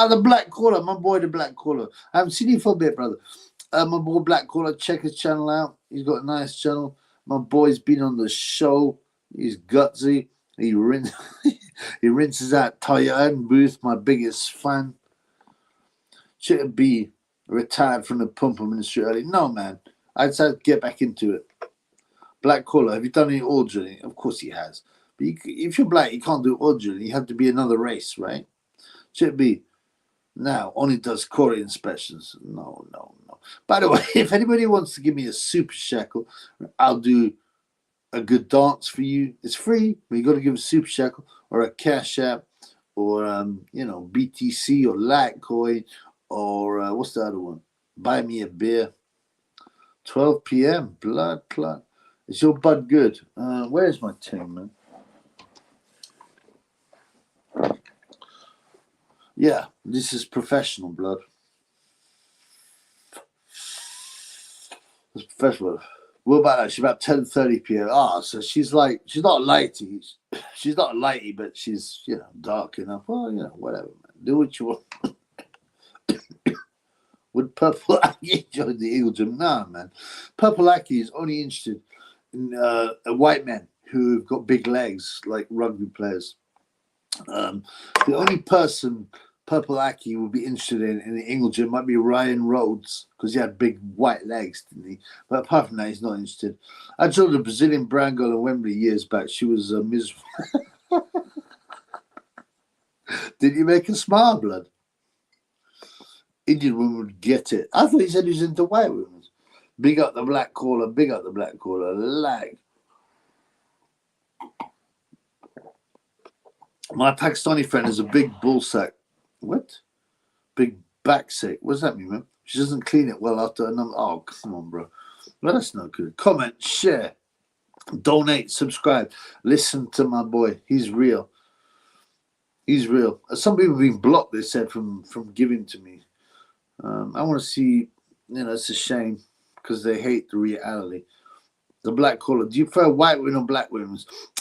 The Black Caller, my boy, the Black Caller. I haven't seen you for a bit, brother. My boy Black Caller, check his channel out. He's got a nice channel. My boy's been on the show. He's gutsy. He rinses out Tyan Booth, my biggest fan. Should be retired from the pumper ministry early. No, man. I'd say get back into it. Black Caller, have you done any oil drilling? Of course he has. But if you're black, you can't do oil drilling. You have to be another race, right? Should be now only does quarry inspections. No. By the way, if anybody wants to give me a super shackle, I'll do a good dance for you. It's free, but you got to give a super shackle or a cash app or BTC or Litecoin or what's the other one? Buy me a beer. 12 p.m. Blood clot. Is your bud good? Where's my team, man? Yeah, this is professional blood. It's professional. What about that? She's about 10:30 p.m. So she's not lighty. She's not lighty, but she's dark enough. Well, whatever, man. Do what you want. Would Purple Aki join the Eagle Gym? Nah, man. Purple Aki is only interested in white men who've got big legs, like rugby players. The only person Purple Aki would be interested in the Eagle Gym might be Ryan Rhodes, because he had big white legs, didn't he? But apart from that, he's not interested. I drilled a Brazilian brown girl in Wembley years back. She was miserable. Did you make a smile, blood? Indian woman would get it. I thought he said he was into white women. Big up the Black Caller, big up the Black Caller. Lag. My Pakistani friend is a big bull sack. What? Big back sack. What does that mean, man? She doesn't clean it well after a number. Oh, come on, bro. Well, that's not good. Comment, share, donate, subscribe. Listen to my boy. He's real. He's real. Some people have been blocked, they said, from giving to me. I want to see, it's a shame because they hate the reality. The Black Caller. Do you prefer white women or black women?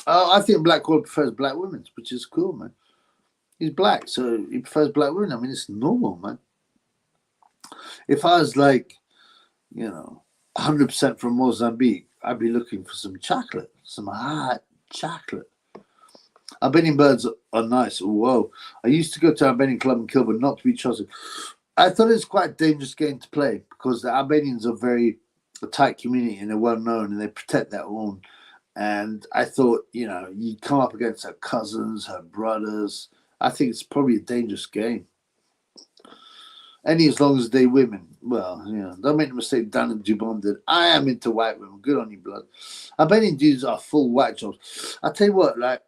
I think Black Caller prefers black women, which is cool, man. He's black, so he prefers black women. I mean, it's normal, man. If I was 100% from Mozambique, I'd be looking for some chocolate, some hot chocolate. Albanian birds are nice. Whoa. I used to go to Albanian club in Kilburn, not to be trusted. I thought it was quite a dangerous game to play because the Albanians are a tight community and they're well known and they protect their own. And I thought, you'd come up against her cousins, her brothers. I think it's probably a dangerous game. Any as long as they women. Well, yeah, don't make the mistake Dan Jubon did. I am into white women. Good on you, blood. Albanian dudes are full white jobs. I tell you what, like,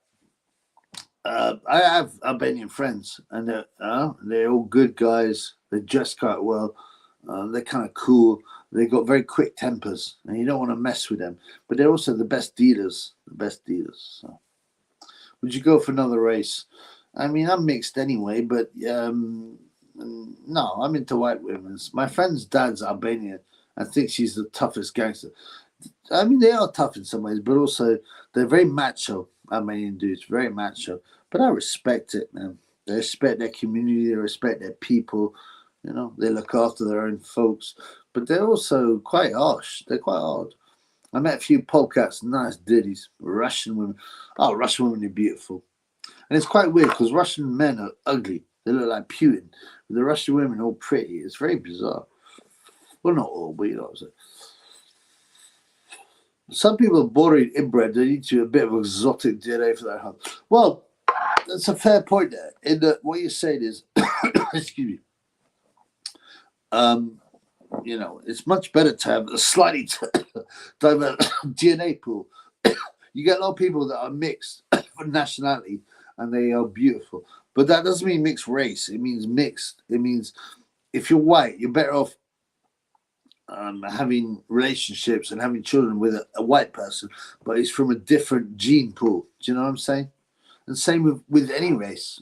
I have Albanian friends, and they're all good guys. They dress quite well. They're kind of cool. They got very quick tempers, and you don't want to mess with them. But they're also the best dealers. The best dealers. So. Would you go for another race? I mean, I'm mixed anyway, but no, I'm into white women. My friend's dad's Albanian. I think she's the toughest gangster. I mean, they are tough in some ways, but also they're very macho. Albanian dudes, very macho. But I respect it, man. They respect their community. They respect their people. You know, they look after their own folks. But they're also quite harsh. They're quite hard. I met a few polecats, nice ditties, Russian women. Oh, Russian women are beautiful. And it's quite weird because Russian men are ugly. They look like Putin. But the Russian women are all pretty. It's very bizarre. Well, not all, but you know what I'm saying. Some people are boring inbred. They need to a bit of exotic DNA for that health. Well, that's a fair point there. In that what you're saying is, excuse me, you know, it's much better to have a slightly diverse DNA pool. You get a lot of people that are mixed for nationality, and they are beautiful. But that doesn't mean mixed race. It means mixed. It means if you're white, you're better off having relationships and having children with a white person, but it's from a different gene pool. Do you know what I'm saying? And same with any race.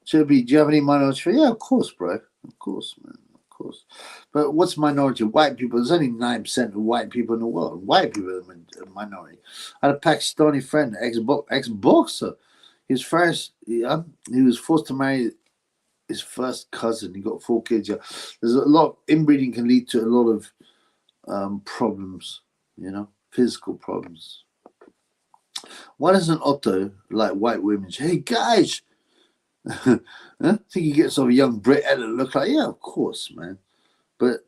Should be, do you have any minority? Yeah, of course, bro. Of course, man. Of course. But what's minority? White people. There's only 9% of white people in the world. White people are a minority. I had a Pakistani friend, ex-boxer. His first, he was forced to marry his first cousin. He got 4 kids. Yeah. There's a lot. Inbreeding can lead to a lot of problems. You know, physical problems. Why doesn't Otto like white women? Hey guys, think he gets off a young Brit and look like, yeah, of course, man. But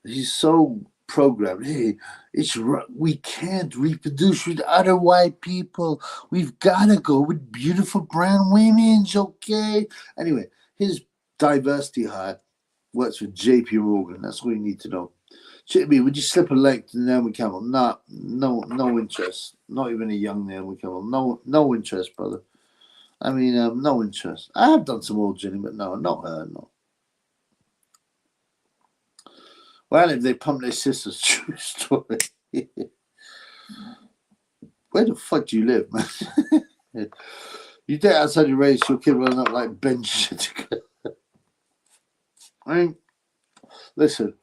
he's so programmed. Hey, we can't reproduce with other white people. We've got to go with beautiful brown women, okay? Anyway, his diversity hire works for JP Morgan. That's all you need to know. Chippy, would you slip a leg to Naomi Campbell? Nah, no interest. Not even a young Naomi Campbell. No interest, brother. I mean, no interest. I have done some old Jenny, but no, not her, no. Well, if they pump their sisters, true story. Where the fuck do you live, man? You date outside your race, your kid will not like bench. I mean, listen.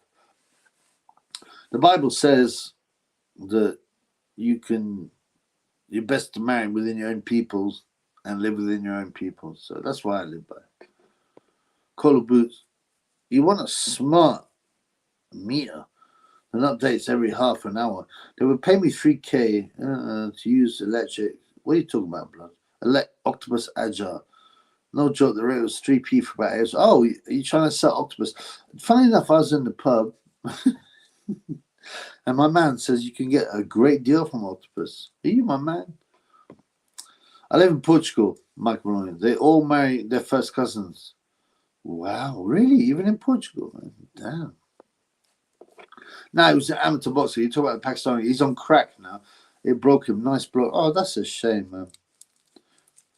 The Bible says that you're best to marry within your own peoples and live within your own people. So that's why I live by. Call of Boots. You want a smart meter and updates every half an hour. They would pay me 3K to use electric. What are you talking about, blood? Octopus Agile. No joke, the rate was 3p for about 8 hours. Oh, are you trying to sell Octopus? Funny enough, I was in the pub. And my man says you can get a great deal from Octopus. Are you my man? I live in Portugal, Michael Maloney. They all marry their first cousins. Wow, really? Even in Portugal, man? Damn. No, he was an amateur boxer. You talk about the Pakistani. He's on crack now. It broke him. Nice blow. Oh, that's a shame, man.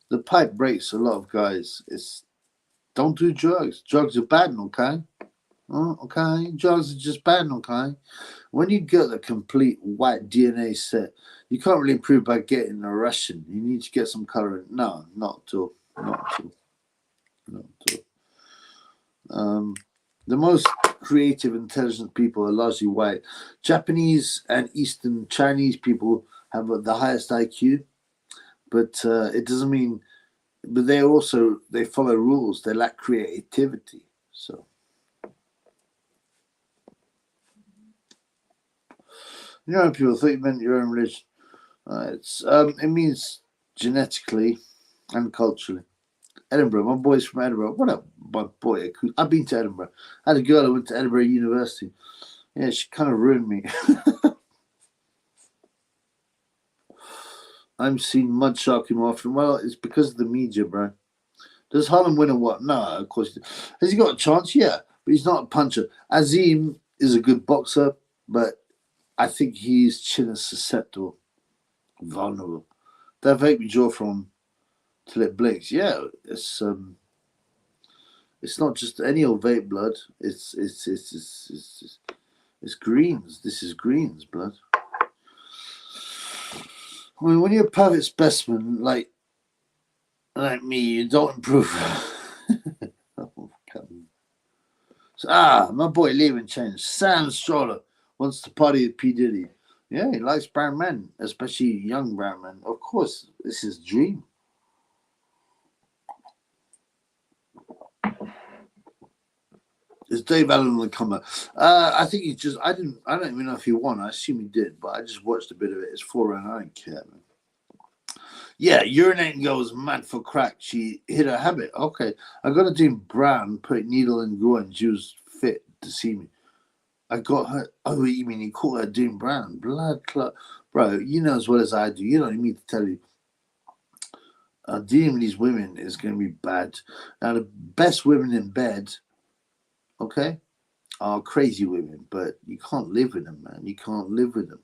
The pipe breaks a lot of guys. Don't do drugs. Drugs are bad, okay? Oh, okay. Drugs are just bad, okay? When you get the complete white DNA set, you can't really improve by getting a Russian. You need to get some color. No, not at all. Not at all. Not at all. The most creative, intelligent people are largely white. Japanese and Eastern Chinese people have the highest IQ, but it doesn't mean. But they follow rules. They lack creativity. So. You know, people thought you meant your own religion. It means genetically and culturally. Edinburgh, my boy's from Edinburgh. What up, my boy? I've been to Edinburgh. I had a girl who went to Edinburgh University. Yeah, she kind of ruined me. I'm seeing mud sharking more often. Well, it's because of the media, bro. Does Harlem win or what? No, of course. Has he got a chance? Yeah, but he's not a puncher. Azim is a good boxer, but I think his chin is susceptible, vulnerable. That vape jaw from till it blinks. Yeah, it's not just any old vape blood. It's greens. This is greens blood. I mean, when you're a perfect specimen like me, you don't improve. My boy leaving change. Sam Stroller wants to party with P. Diddy. Yeah, he likes brown men, especially young brown men. Of course, this is his dream. Is Dave Allen on the comeback? I think he just. I don't even know if he won. I assume he did, but I just watched a bit of it. It's 4 round. I don't care, man. Yeah, urinating girl was mad for crack. She hit her habit. Okay, I got her doing brown, put needle in groin. She was fit to see me. I got her. Oh, you mean you caught her doing brown? Blood clot. Bro, you know as well as I do. You don't need me to tell you. Dealing with these women is going to be bad. Now, the best women in bed, okay, are crazy women, but you can't live with them, man. You can't live with them.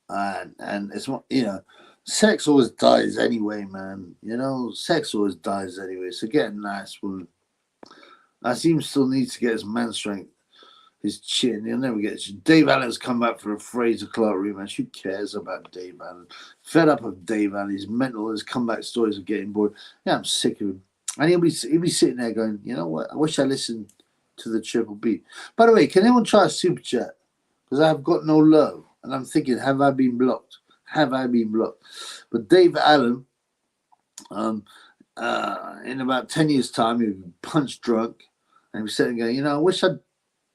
And it's not, sex always dies anyway, man. Sex always dies anyway. So get a nice woman. Azim still needs to get his man strength, his chin. He'll never get it. Dave Allen's come back for a Fraser Clark rematch. Who cares about Dave Allen? Fed up of Dave Allen. His mental, his comeback stories are getting bored. Yeah, I'm sick of him. And he'll be sitting there going, you know what? I wish I listened to the Triple B. By the way, can anyone try a super chat? Because I've got no love. And I'm thinking, have I been blocked? Have I been blocked? But Dave Allen, in about 10 years' time, he'll be punch drunk. And he'll be sitting there going, I wish I'd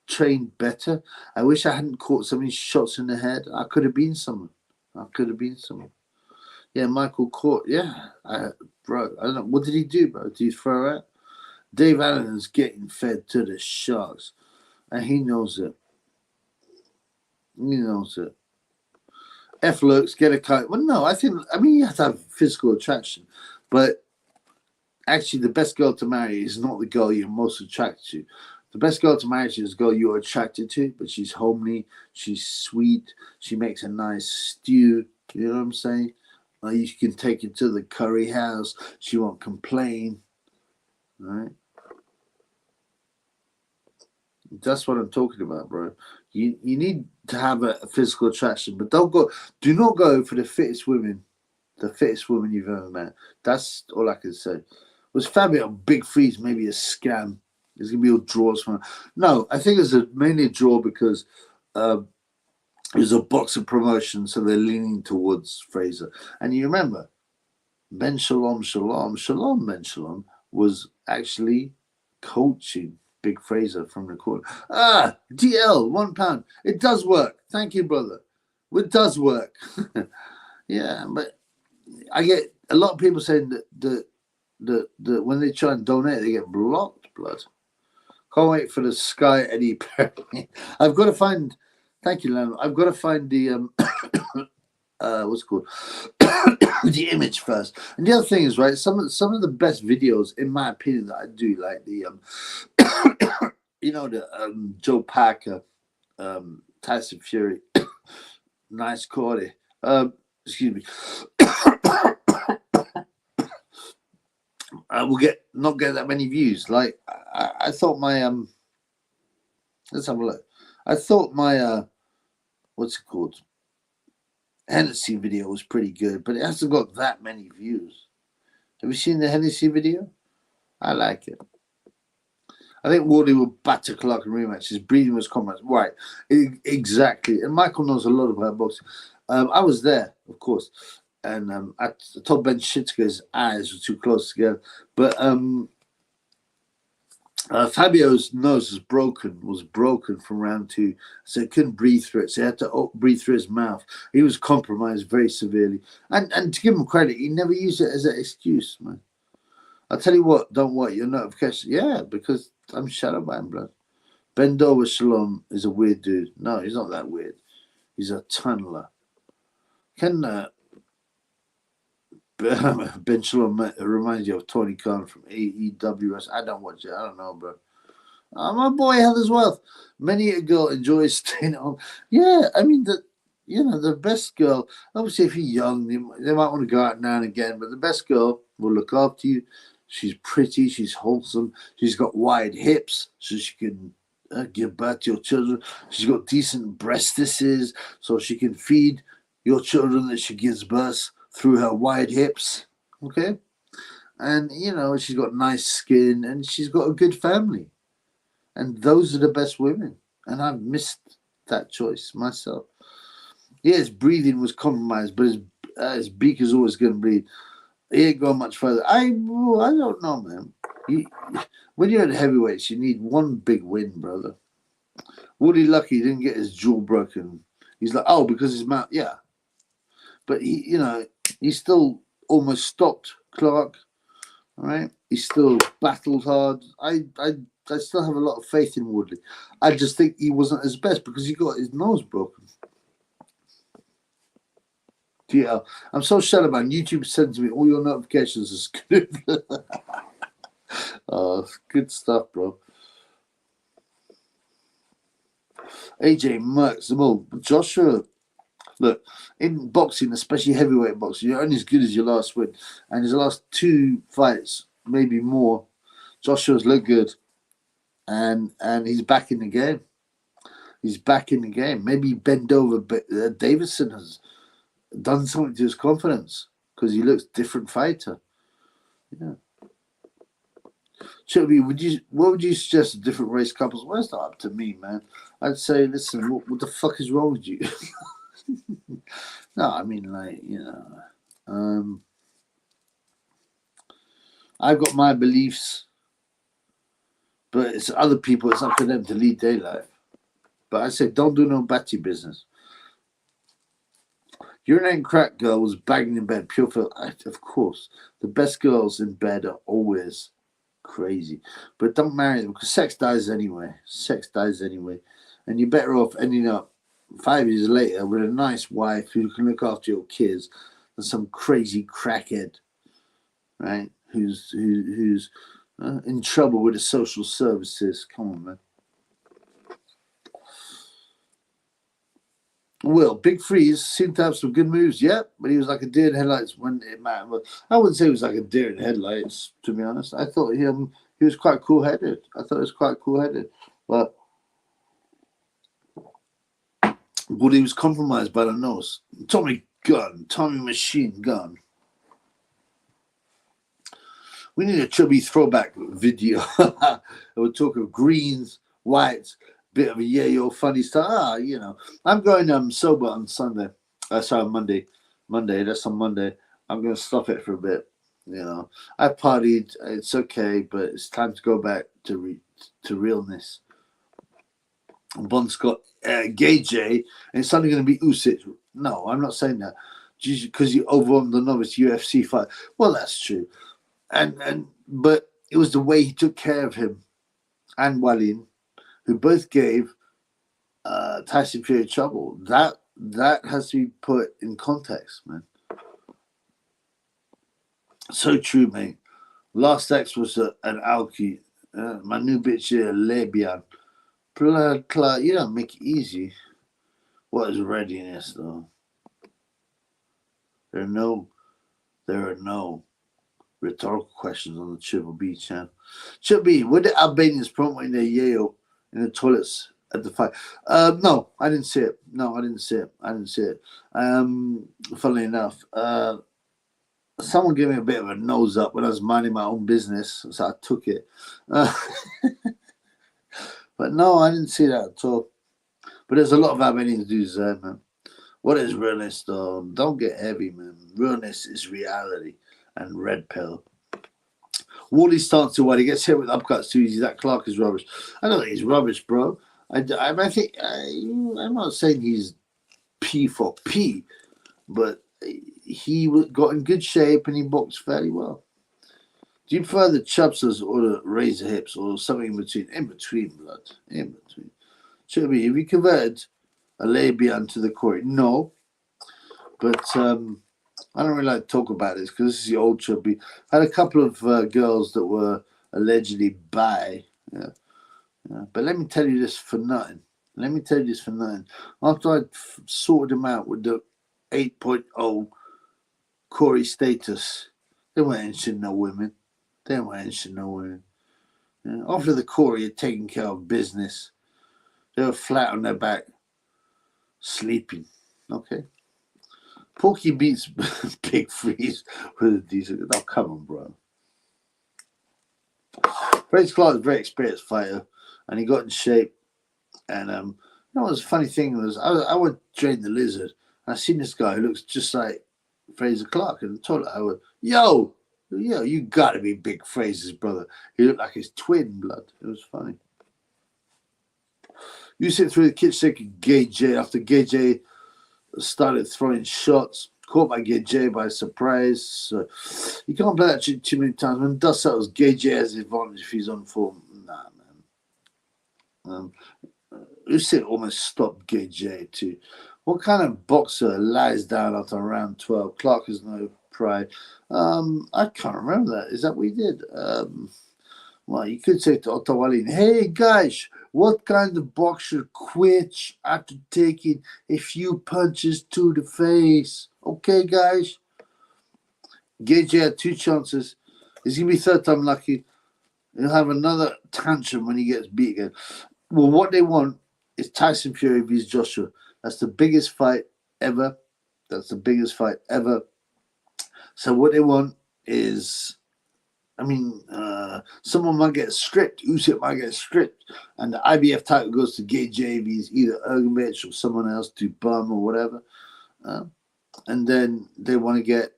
trained better. I wish I hadn't caught so many shots in the head. I could have been someone. Yeah, Michael caught. Yeah, bro. I don't know. What did he do, bro? Did he throw out? Dave Allen is getting fed to the sharks. And he knows it. F looks, get a cut. Well, no, you have to have physical attraction. But actually, the best girl to marry is not the girl you're most attracted to. The best girl to marry is the girl you're attracted to, but she's homely, she's sweet, she makes a nice stew. You know what I'm saying? You can take her to the curry house. She won't complain. Right? That's what I'm talking about, bro. You need to have a physical attraction, but do not go for the fittest women you've ever met. That's all I can say. Was Fabio Big Freeze maybe a scam? There's gonna be all draws from her. No, I think it's mainly a draw because it was a boxer promotion, so they're leaning towards Fraser. And you remember, Ben Shalom Ben Shalom was actually coaching Big Fraser from the corner. DL, £1. It does work. Thank you, brother. It does work. Yeah, but I get a lot of people saying that when they try and donate, they get blocked, blood. Can't wait for the Sky Eddie Perry. I've got to find. Thank you, Len. I've got to find the what's it called? The image first. And the other thing is, right, some of the best videos, in my opinion, that I do, like the the Joe Parker, Tyson Fury, nice Cordy. Excuse me. Will not get that many views. Like I thought my let's have a look. I thought my what's it called? Hennessy video was pretty good, but it hasn't got that many views. Have you seen the Hennessy video? I like it. I think Wardy will batter Clark in rematch. His breathing was comrades. Right, exactly. And Michael knows a lot about boxing. I was there, of course, and I told Ben Shitka's eyes were too close together. But Fabio's nose was broken from round 2, so he couldn't breathe through it. So he had to breathe through his mouth. He was compromised very severely. And to give him credit, he never used it as an excuse, man. I'll tell you what, don't worry, your notification. Yeah, because I'm shadowbanned, blood. Ben Dover Shalom is a weird dude. No, he's not that weird. He's a tunneler. Ben Shalom reminds you of Tony Khan from AEWS. I don't watch it. I don't know, bro. My boy Heather's Wealth. Many a girl enjoys staying at home. Yeah, I mean, the best girl, obviously, if you're young, they might want to go out now and again, but the best girl will look after you. She's pretty, she's wholesome, she's got wide hips, so she can give birth to your children. She's got decent breastises, so she can feed your children that she gives birth through her wide hips. Okay? And, she's got nice skin and she's got a good family. And those are the best women. And I've missed that choice myself. Yeah, his breathing was compromised, but his beak is always going to breathe. He ain't going much further. I don't know, man. When you're at heavyweights, you need one big win, brother. Woody Lucky didn't get his jaw broken. He's like, oh, because his mouth, yeah. But he still almost stopped Clark. All right, he still battled hard. I still have a lot of faith in Woodley. I just think he wasn't his best because he got his nose broken. Yeah, I'm so shallow, man. YouTube sends me all your notifications. Is good. Oh, good stuff, bro. AJ Merckx, the ball. Joshua, look, in boxing, especially heavyweight boxing, you're only as good as your last win. And his last 2 fights, maybe more, Joshua's looked good. And he's back in the game. He's back in the game. Maybe bend over, but Davidson has done something to his confidence because he looks different fighter. Yeah. Chubby, what would you suggest different race couples? Well, it's not up to me, man. I'd say, listen, what the fuck is wrong with you? No, I mean, like, I've got my beliefs, but it's other people. It's up to them to lead their life. But I say, don't do no batty business. Urinating crack girl was bagging in bed, pure filth. Of course, the best girls in bed are always crazy, but don't marry them because sex dies anyway. And you're better off ending up 5 years later with a nice wife who can look after your kids than some crazy crackhead, right? Who's in trouble with the social services. Come on, man. Will, Big Freeze seemed to have some good moves, yeah, but he was like a deer in headlights when it mattered. I wouldn't say he was like a deer in headlights, to be honest. I thought he was quite cool-headed. But he was compromised by the nose. Tommy Machine Gun. We need a chubby throwback video. We'll talk of greens, whites, bit of a yayo funny stuff. I'm going sober on Sunday. Monday. That's on Monday. I'm going to stop it for a bit. I partied. It's okay, but it's time to go back to realness. Bon Scott, Gay J, and it's suddenly going to be Usyk. No, I'm not saying that. Because you overwhelmed the novice UFC fight. Well, that's true. But it was the way he took care of him and Wallin, who both gave Tyson Fury trouble. That has to be put in context, man. So true, mate. Last X was an Alki. My new bitch here, Lebian. You don't make it easy. What is readiness, though? There are no rhetorical questions on the Triple B channel. Triple B, were the Albanians promoting their yayo in the toilets at the fight? No, I didn't see it. Funnily enough, someone gave me a bit of a nose up when I was minding my own business, so I took it. But no, I didn't see that at all. But there's a lot of Albanians dudes there, man. What is realness, though? Don't get heavy, man. Realness is reality and red pill. Wally starts to what he gets hit with upcuts too easy. That Clark is rubbish. I don't think he's rubbish, bro. I'm not saying he's P for P, but he got in good shape and he boxed fairly well. Do you prefer the chubsters or the razor hips or something in between? In between, blood. In between. Chubby, have you converted a Labian to the Corey? No. But I don't really like to talk about this because this is the old chubby. I had a couple of girls that were allegedly bi. Yeah. But let me tell you this for nothing. After I'd sorted them out with the 8.0 Corey status, they weren't interested in no women. Yeah. After the Corey had taken care of business, they were flat on their back, sleeping. Okay. Porky beats Big Freeze with a decent. Oh, come on, bro. Fraser Clark is a very experienced fighter, and he got in shape. And you know, the funny thing was, I went to train the Lizard, and I seen this guy who looks just like Fraser Clark, and I told her, I went, yo, you gotta be Big Fraser's brother. He looked like his twin, blood. It was funny. You sit through the kitchen of Gay J after Gay J started throwing shots, caught by Gay J by surprise. You can't play that too many times. When dust settles, Gay J has the advantage if he's on form. Nah, man. Usyk almost stopped Gay J too. What kind of boxer lies down after round 12? Clark has no pride. I can't remember that. Is that what he did? Well, you could say to Ottawalin, hey guys, what kind of boxer quits after taking a few punches to the face? Okay, guys. Gay J had 2 chances. He's going to be third time lucky. He'll have another tantrum when he gets beat again. Well, what they want is Tyson Fury vs. Joshua. That's the biggest fight ever. So what they want is, someone might get stripped. Usyk might get stripped. And the IBF title goes to Gay J vs. either Ergovich or someone else, to Bum or whatever. And then they want to get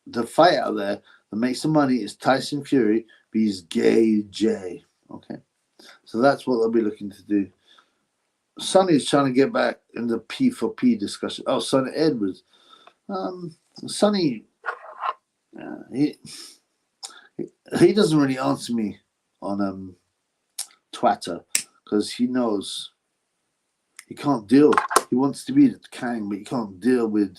the fight out there that makes the money is Tyson Fury vs. Gay J. Okay. So that's what they'll be looking to do. Sonny is trying to get back in the P4P discussion. Oh, Sonny Edwards. Sonny, he doesn't really answer me on Twitter because he knows he can't deal. He wants to be the king, but he can't deal with.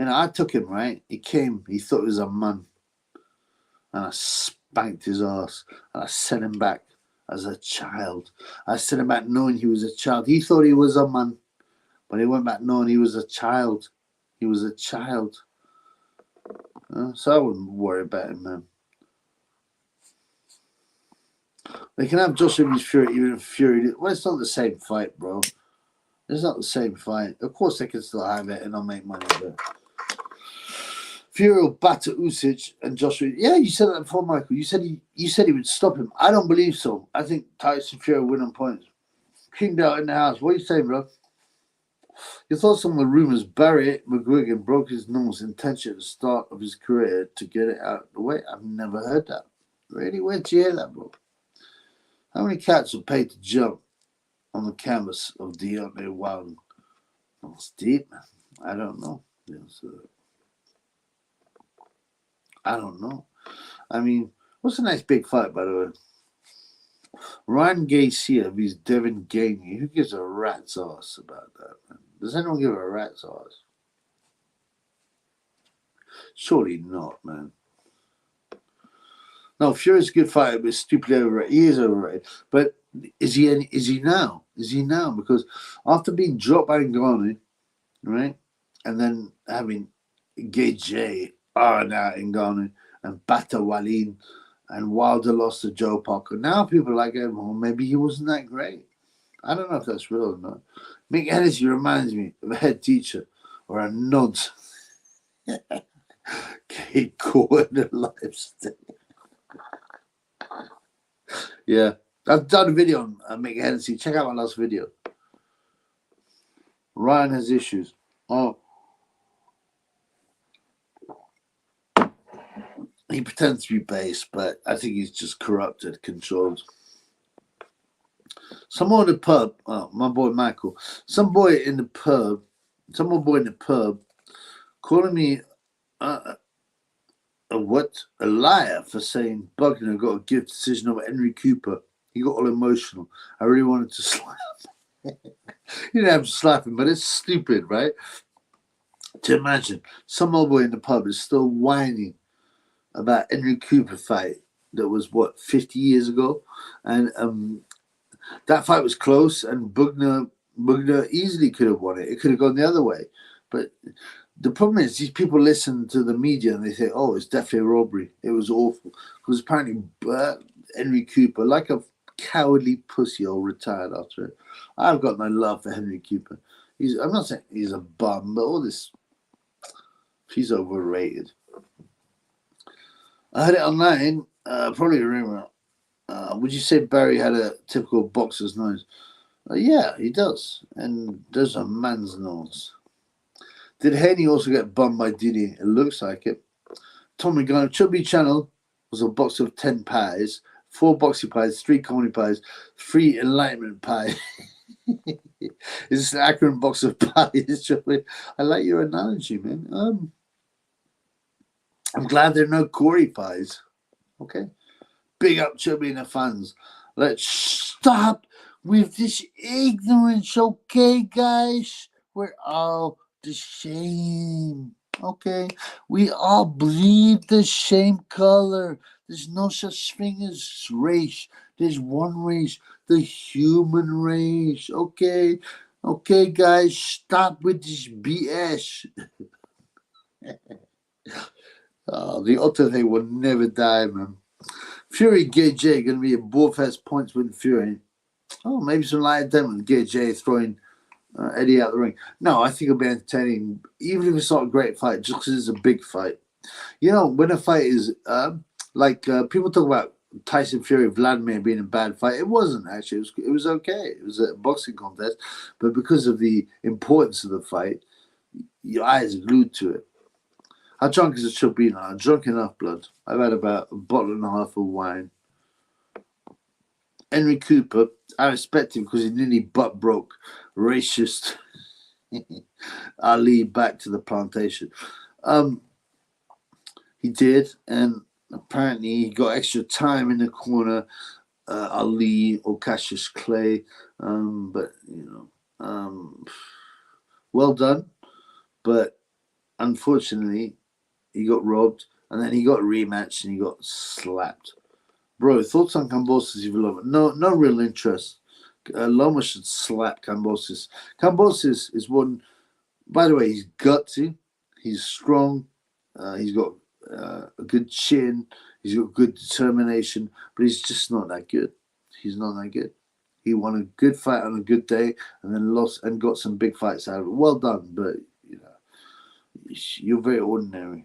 I took him, right? He came, he thought he was a man. And I spanked his ass and I sent him back as a child. I sent him back knowing he was a child. He thought he was a man, but he went back knowing he was a child. So I wouldn't worry about him, man. They can have Joshua vs. Fury, even if Fury. Well, it's not the same fight, bro. It's not the same fight. Of course, they can still have it and I'll make money, but Fury will batter Usyk and Joshua. Yeah, you said that before, Michael. You said he would stop him. I don't believe so. I think Tyson Fury will win on points. King out in the house. What are you saying, bro? Your thoughts on the rumors Barry McGuigan broke his nose intentionally at the start of his career to get it out of the way? I've never heard that. Really? Where'd you hear that, bro? How many cats are paid to jump on the canvas of Deontay Wilder? That's deep, man. I don't know. I don't know. I mean, what's a nice big fight, by the way? Ryan Garcia vs. Devin Gagne. Who gives a rat's ass about that, man? Does anyone give a rat's ass? Surely not, man. No, Fury's a good fighter, but stupidly overrated. He is overrated. But is he now? Because after being dropped by Ngannou, right, and then having Gay J, now Ngannou, and Bata Walin, and Wilder lost to Joe Parker. Now people are like, well, maybe he wasn't that great. I don't know if that's real or not. Mick Hennessy reminds me of a head teacher or a nod. Kate Gordon lifestyle. Yeah, I've done a video on Mick Hennessy. Check out my last video. Ryan has issues. Oh. He pretends to be base, but I think he's just corrupted, controlled. Someone in the pub, my boy Michael, some boy in the pub calling me a liar for saying Buckner got a gift decision over Henry Cooper. He got all emotional. I really wanted to slap him. You didn't have to slap him, but it's stupid, right? To imagine some old boy in the pub is still whining about Henry Cooper fight that was what 50 years ago, and that fight was close, and Bugner easily could have won it. It could have gone the other way, but the problem is these people listen to the media and they say, "Oh, it's definitely a robbery. It was awful," because apparently Henry Cooper, like a cowardly pussy, all retired after it. I've got no love for Henry Cooper. I'm not saying he's a bum, but all this, he's overrated. I heard it online, probably a rumor. Would you say Barry had a typical boxer's nose? Yeah, he does, and there's a man's nose. Did Henny also get bummed by Diddy? It looks like it. Tommy Gunn, Chubby Channel was a box of 10 pies, 4 boxy pies, 3 comedy pies, 3 enlightenment pies. It's an accurate box of pies. I like your analogy, man. I'm glad there are no Corey pies. Okay. Big up Chubby and the fans. Let's stop with this ignorance, okay, guys? We're all the same. Okay? We all bleed the same color. There's no such thing as race. There's one race, the human race. Okay? Okay, guys, stop with this BS. The Otter thing will never die, man. Fury Gay J going to be a Bullfest points with Fury. Oh, maybe some light them with Gay J throwing Eddie out the ring. No, I think it'll be entertaining, even if it's not a great fight, just because it's a big fight. You know, when a fight is people talk about Tyson Fury, Vladimir being a bad fight. It wasn't actually. It was okay. It was a boxing contest, but because of the importance of the fight, your eyes are glued to it. How drunk is a chubby now? I'm drunk enough, blood. I've had about a bottle and a half of wine. Henry Cooper, I respect him because he nearly butt broke racist Ali back to the plantation. He did, and apparently he got extra time in the corner. Ali or Cassius Clay, but well done. But unfortunately, he got robbed, and then he got a rematch and he got slapped. Bro, thoughts on Kambosos if you love it? No real interest. Loma should slap Kambosos. Kambosos is one, by the way, he's gutsy, he's strong, he's got a good chin, he's got good determination, but he's just not that good. He's not that good. He won a good fight on a good day and then lost and got some big fights out of it. Well done, but you're very ordinary.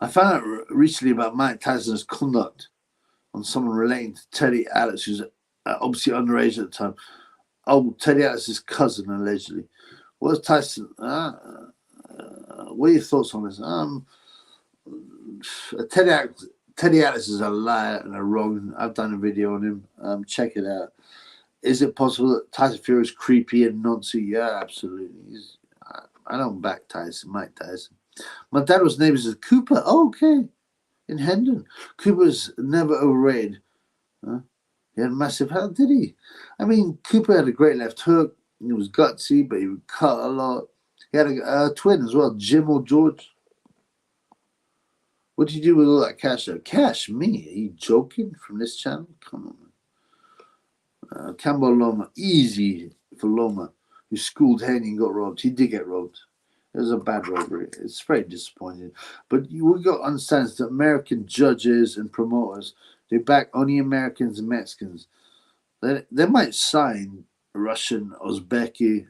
I found out recently about Mike Tyson's conduct on someone relating to Teddy Atlas, who's obviously underage at the time. Oh, Teddy Atlas's cousin, allegedly. What's Tyson? What are your thoughts on this? Teddy Atlas is a liar and a wrong. I've done a video on him. Check it out. Is it possible that Tyson Fury is creepy and Nazi? Yeah, absolutely. I don't back Tyson, Mike Tyson. My dad was neighbors with Cooper. Oh, okay. In Hendon. Cooper's never overrated. He had a massive hand, did he? I mean, Cooper had a great left hook. He was gutsy, but he would cut a lot. He had a twin as well, Jim or George. What did you do with all that cash? Cash? Me? Are you joking from this channel? Come on, man. Campbell Loma. Easy for Loma, who schooled Haney and got robbed. He did get robbed. It was a bad robbery. It's very disappointing. But we got to understand that American judges and promoters, they back only Americans and Mexicans. They might sign Russian, Uzbeki,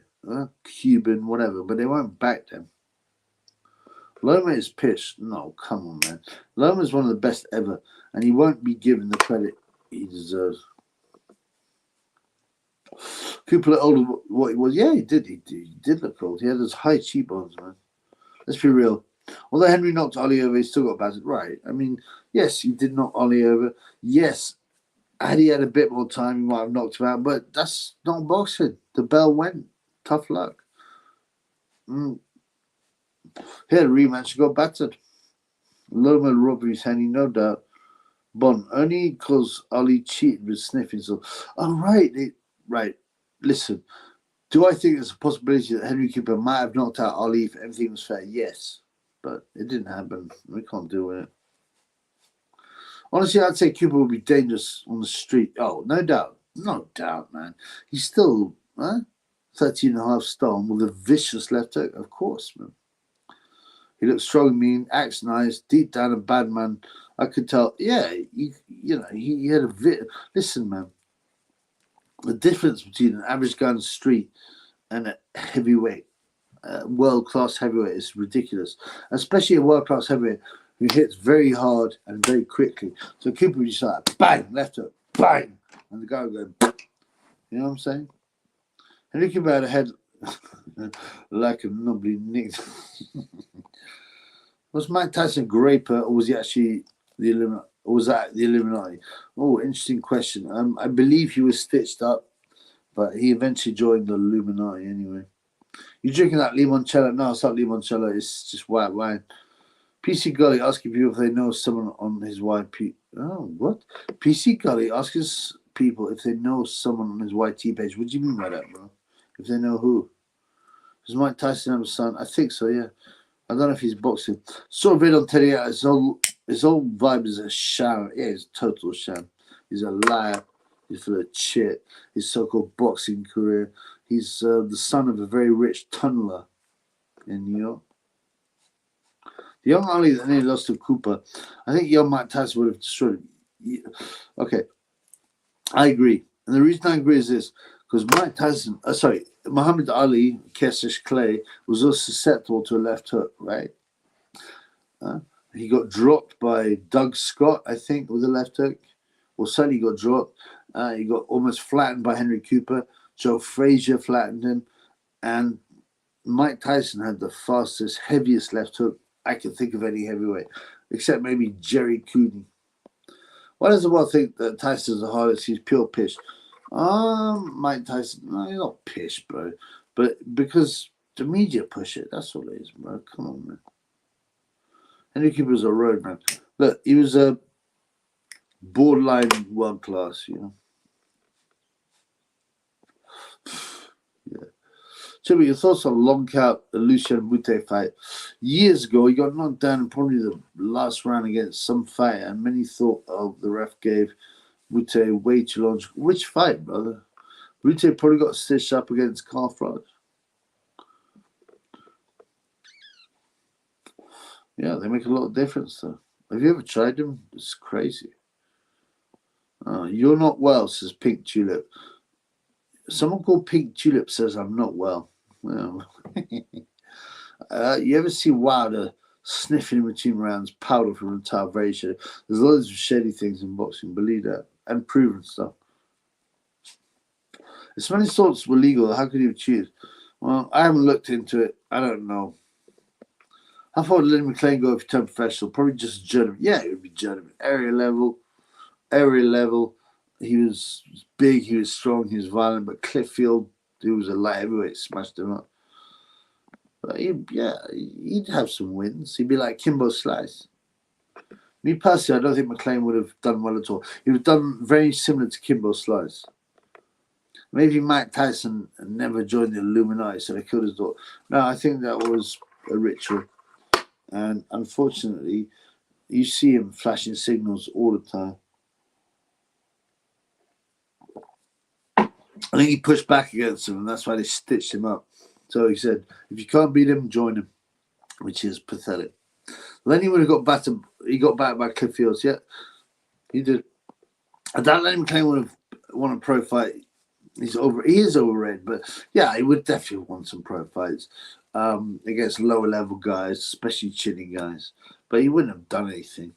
Cuban, whatever, but they won't back them. Loma is pissed. No, come on, man. Loma is one of the best ever, and he won't be given the credit he deserves. Cooper looked older what he was. Yeah, he did. He did look old. He had those high cheekbones, man. Let's be real. Although Henry knocked Ollie over, he still got battered. Right. I mean, yes, he did knock Ollie over. Yes, had he had a bit more time, he might have knocked him out. But that's not boxing. The bell went. Tough luck. He had a rematch. He got battered. Loma robbed his Henry, no doubt. Bon, only because Ollie cheated with sniffing. So, oh, right. Right. Listen, Do I think there's a possibility that Henry Cooper might have knocked out Ali if everything was fair? Yes, but it didn't happen. We can't deal with it. Honestly, I'd say Cooper would be dangerous on the street. Oh, no doubt. No doubt, man. He's still 13 and a half stone with a vicious left hook, of course, man. He looks strong, mean, acts nice, deep down a bad man. I could tell, yeah, he had a listen, man. The difference between an average guy on the street and a heavyweight, world-class heavyweight is ridiculous, especially a world-class heavyweight who hits very hard and very quickly. So Cooper would just like, bang, left hook, bang, and the guy would go, you know what I'm saying? Henry Cooper had a head like a knobbly nick. Was Mike Tyson a graper, or was he actually the Illuminati? Or was that the Illuminati? Oh, interesting question. I believe he was stitched up, but he eventually joined the Illuminati anyway. You drinking that limoncello? No, it's not limoncello. It's just white wine. PC Gully asking people if they know someone on his YP. Oh, what? PC Gully asks people if they know someone on his YT page. What do you mean by that, bro? If they know who? Does Mike Tyson have a son? I think so, yeah. I don't know if he's boxing. Saw a video on Teddy out. His whole vibe is a sham. Yeah, it's a total sham. He's a liar. He's full of shit. His so-called boxing career. He's the son of a very rich tunneler in New York. The young Ali that nearly lost to Cooper, I think young Mike Tyson would have destroyed him. Okay, I agree. And the reason I agree is this, because Mike Tyson, Muhammad Ali, Cassius Clay, was also susceptible to a left hook, right? He got dropped by Doug Scott, I think, with a left hook. Well, certainly he got dropped. He got almost flattened by Henry Cooper. Joe Frazier flattened him. And Mike Tyson had the fastest, heaviest left hook I can think of any heavyweight, except maybe Jerry Cooney. Why does the world think that Tyson's the hardest? He's pure pish. Mike Tyson, no, he's not pish, bro. But because the media push it, that's all it is, bro. Come on, man. Henry Cooper's a road man. Look, he was a borderline world class, you know. Yeah. Jimmy, your thoughts on long count the Lucian Mute fight? Years ago, he got knocked down in probably the last round against some fight, and many thought, oh, the ref gave Mute way too long. Which fight, brother? Mute probably got stitched up against Carl Frost. Yeah, they make a lot of difference, though. Have you ever tried them? It's crazy. You're not well, says Pink Tulip. Someone called Pink Tulip says I'm not well. Well you ever see Wilder sniffing in between rounds powder from the top ratio? There's loads of shady things in boxing, believe that, and proven stuff. If so many sorts were legal, how could you choose? Well, I haven't looked into it. I don't know. How far would Lenny McLean go if he turned professional? Probably just journeyman. Yeah, it would be journeyman. Area level. He was big, he was strong, he was violent, but Clifffield, who was a light heavyweight, smashed him up. But he'd have some wins. He'd be like Kimbo Slice. Me personally, I don't think McLean would have done well at all. He would have done very similar to Kimbo Slice. Maybe Mike Tyson never joined the Illuminati, so they killed his daughter. No, I think that was a ritual. And unfortunately, you see him flashing signals all the time. I think he pushed back against him, and that's why they stitched him up. So he said, if you can't beat him, join him, which is pathetic. Lenny would have got battered. He got battered by Cliff Fields, yeah. He did. I doubt Lenny McLean would have won a pro fight. He is overrated, but yeah, he would definitely want some pro fights against lower level guys, especially chinny guys. But he wouldn't have done anything.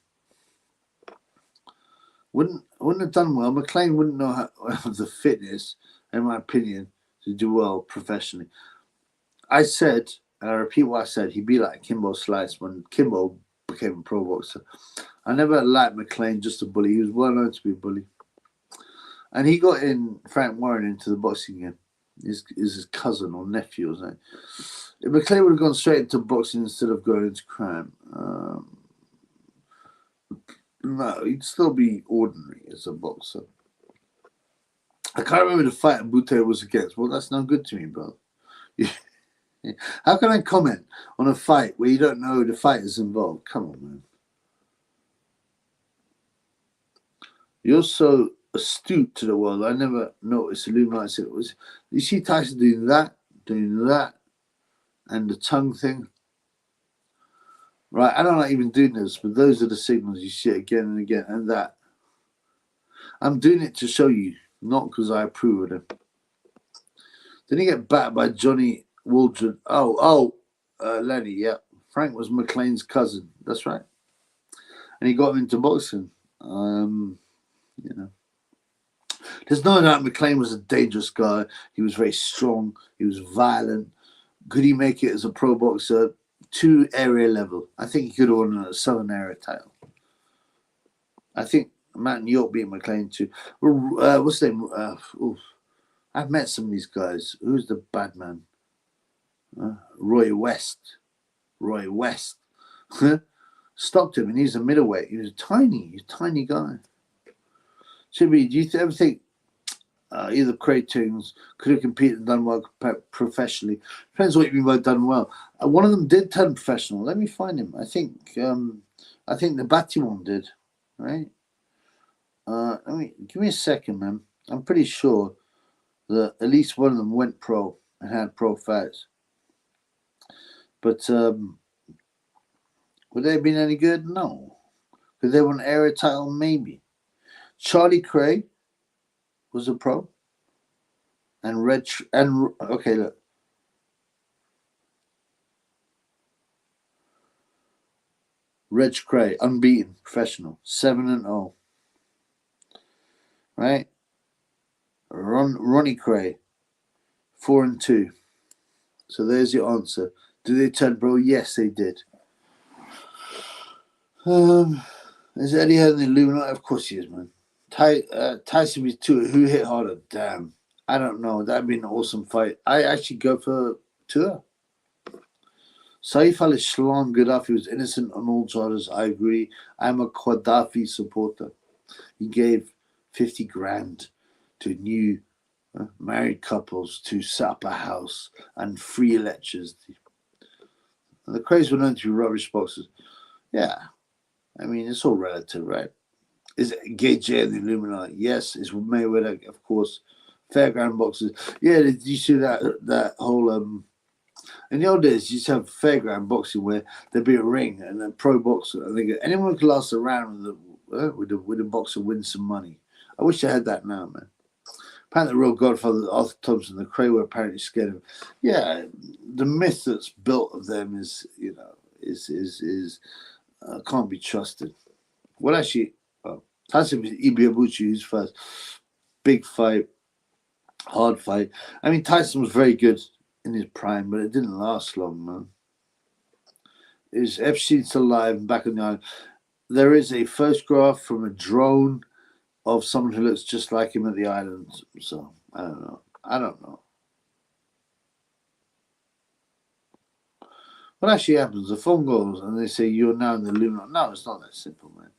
Wouldn't have done well. McLean wouldn't know how the fitness, in my opinion, to do well professionally. I said, and I repeat what I said, he'd be like Kimbo Slice when Kimbo became a pro boxer. I never liked McLean, just a bully. He was well known to be a bully. And he got in Frank Warren into the boxing game. Is his cousin or nephew or something. If McLean would have gone straight into boxing instead of going into crime, no, he'd still be ordinary as a boxer. I can't remember the fight Bute was against. Well, that's not good to me, bro. How can I comment on a fight where you don't know the fighters involved? Come on, man. You're so astute to the world. I never noticed Illuminati. It was, you see Tyson doing that, and the tongue thing. Right, I don't like even doing this, but those are the signals you see again and again, and that. I'm doing it to show you, not because I approve of them. Didn't he get battered by Johnny Waldron? Lenny, yeah. Frank was McLean's cousin. That's right. And he got him into boxing. You know. There's no doubt McLean was a dangerous guy. He was very strong. He was violent. Could he make it as a pro boxer to area level? I think he could have won a Southern area title. I think Matt New York beat McLean too. What's his name? I've met some of these guys. Who's the bad man? Roy West. Stopped him, and he's a middleweight. He was a tiny guy. Chibi, do you ever think either Craig Tings could have competed and done well professionally? Depends what you mean by done well. One of them did turn professional. Let me find him. I think the Batty one did, right? Give me a second, man. I'm pretty sure that at least one of them went pro and had pro fights. But would they have been any good? No. Could they won an area title? Maybe. Charlie Craig was a pro. And okay, look. Reg Cray, unbeaten, professional, 7-0. Right? Ronnie Cray, 4-2. So there's your answer. Did they turn pro? Yes, they did. Is Eddie Hearn the Illuminati? Of course he is, man. Tyson was 2. Who hit harder? Damn. I don't know. That'd be an awesome fight. I actually go for Tua. Saif al-Islam Gaddafi was innocent on all charges. I agree. I'm a Gaddafi supporter. He gave 50 grand to new married couples to set up a house and free electricity. The craze were known to be rubbish boxers. Yeah. I mean, it's all relative, right? Is it Gay J and the Illuminati? Yes. It's Mayweather, of course. Fairground boxers. Yeah, did you see that whole... in the old days, you used to have fairground boxing where there'd be a ring and a pro boxer. And they go, anyone could last a round with the boxer win some money. I wish I had that now, man. Apparently, the real godfather, Arthur Thompson, the Cray were apparently scared of him. Yeah, the myth that's built of them is can't be trusted. Well, actually, Tyson was Ibiabuchi, his first big fight, hard fight. I mean, Tyson was very good in his prime, but it didn't last long, man. Is Epstein still alive and back on the island? There is a photograph from a drone of someone who looks just like him at the island. So I don't know. What actually happens? The phone goes and they say you're now in the Illuminati. No, it's not that simple, man.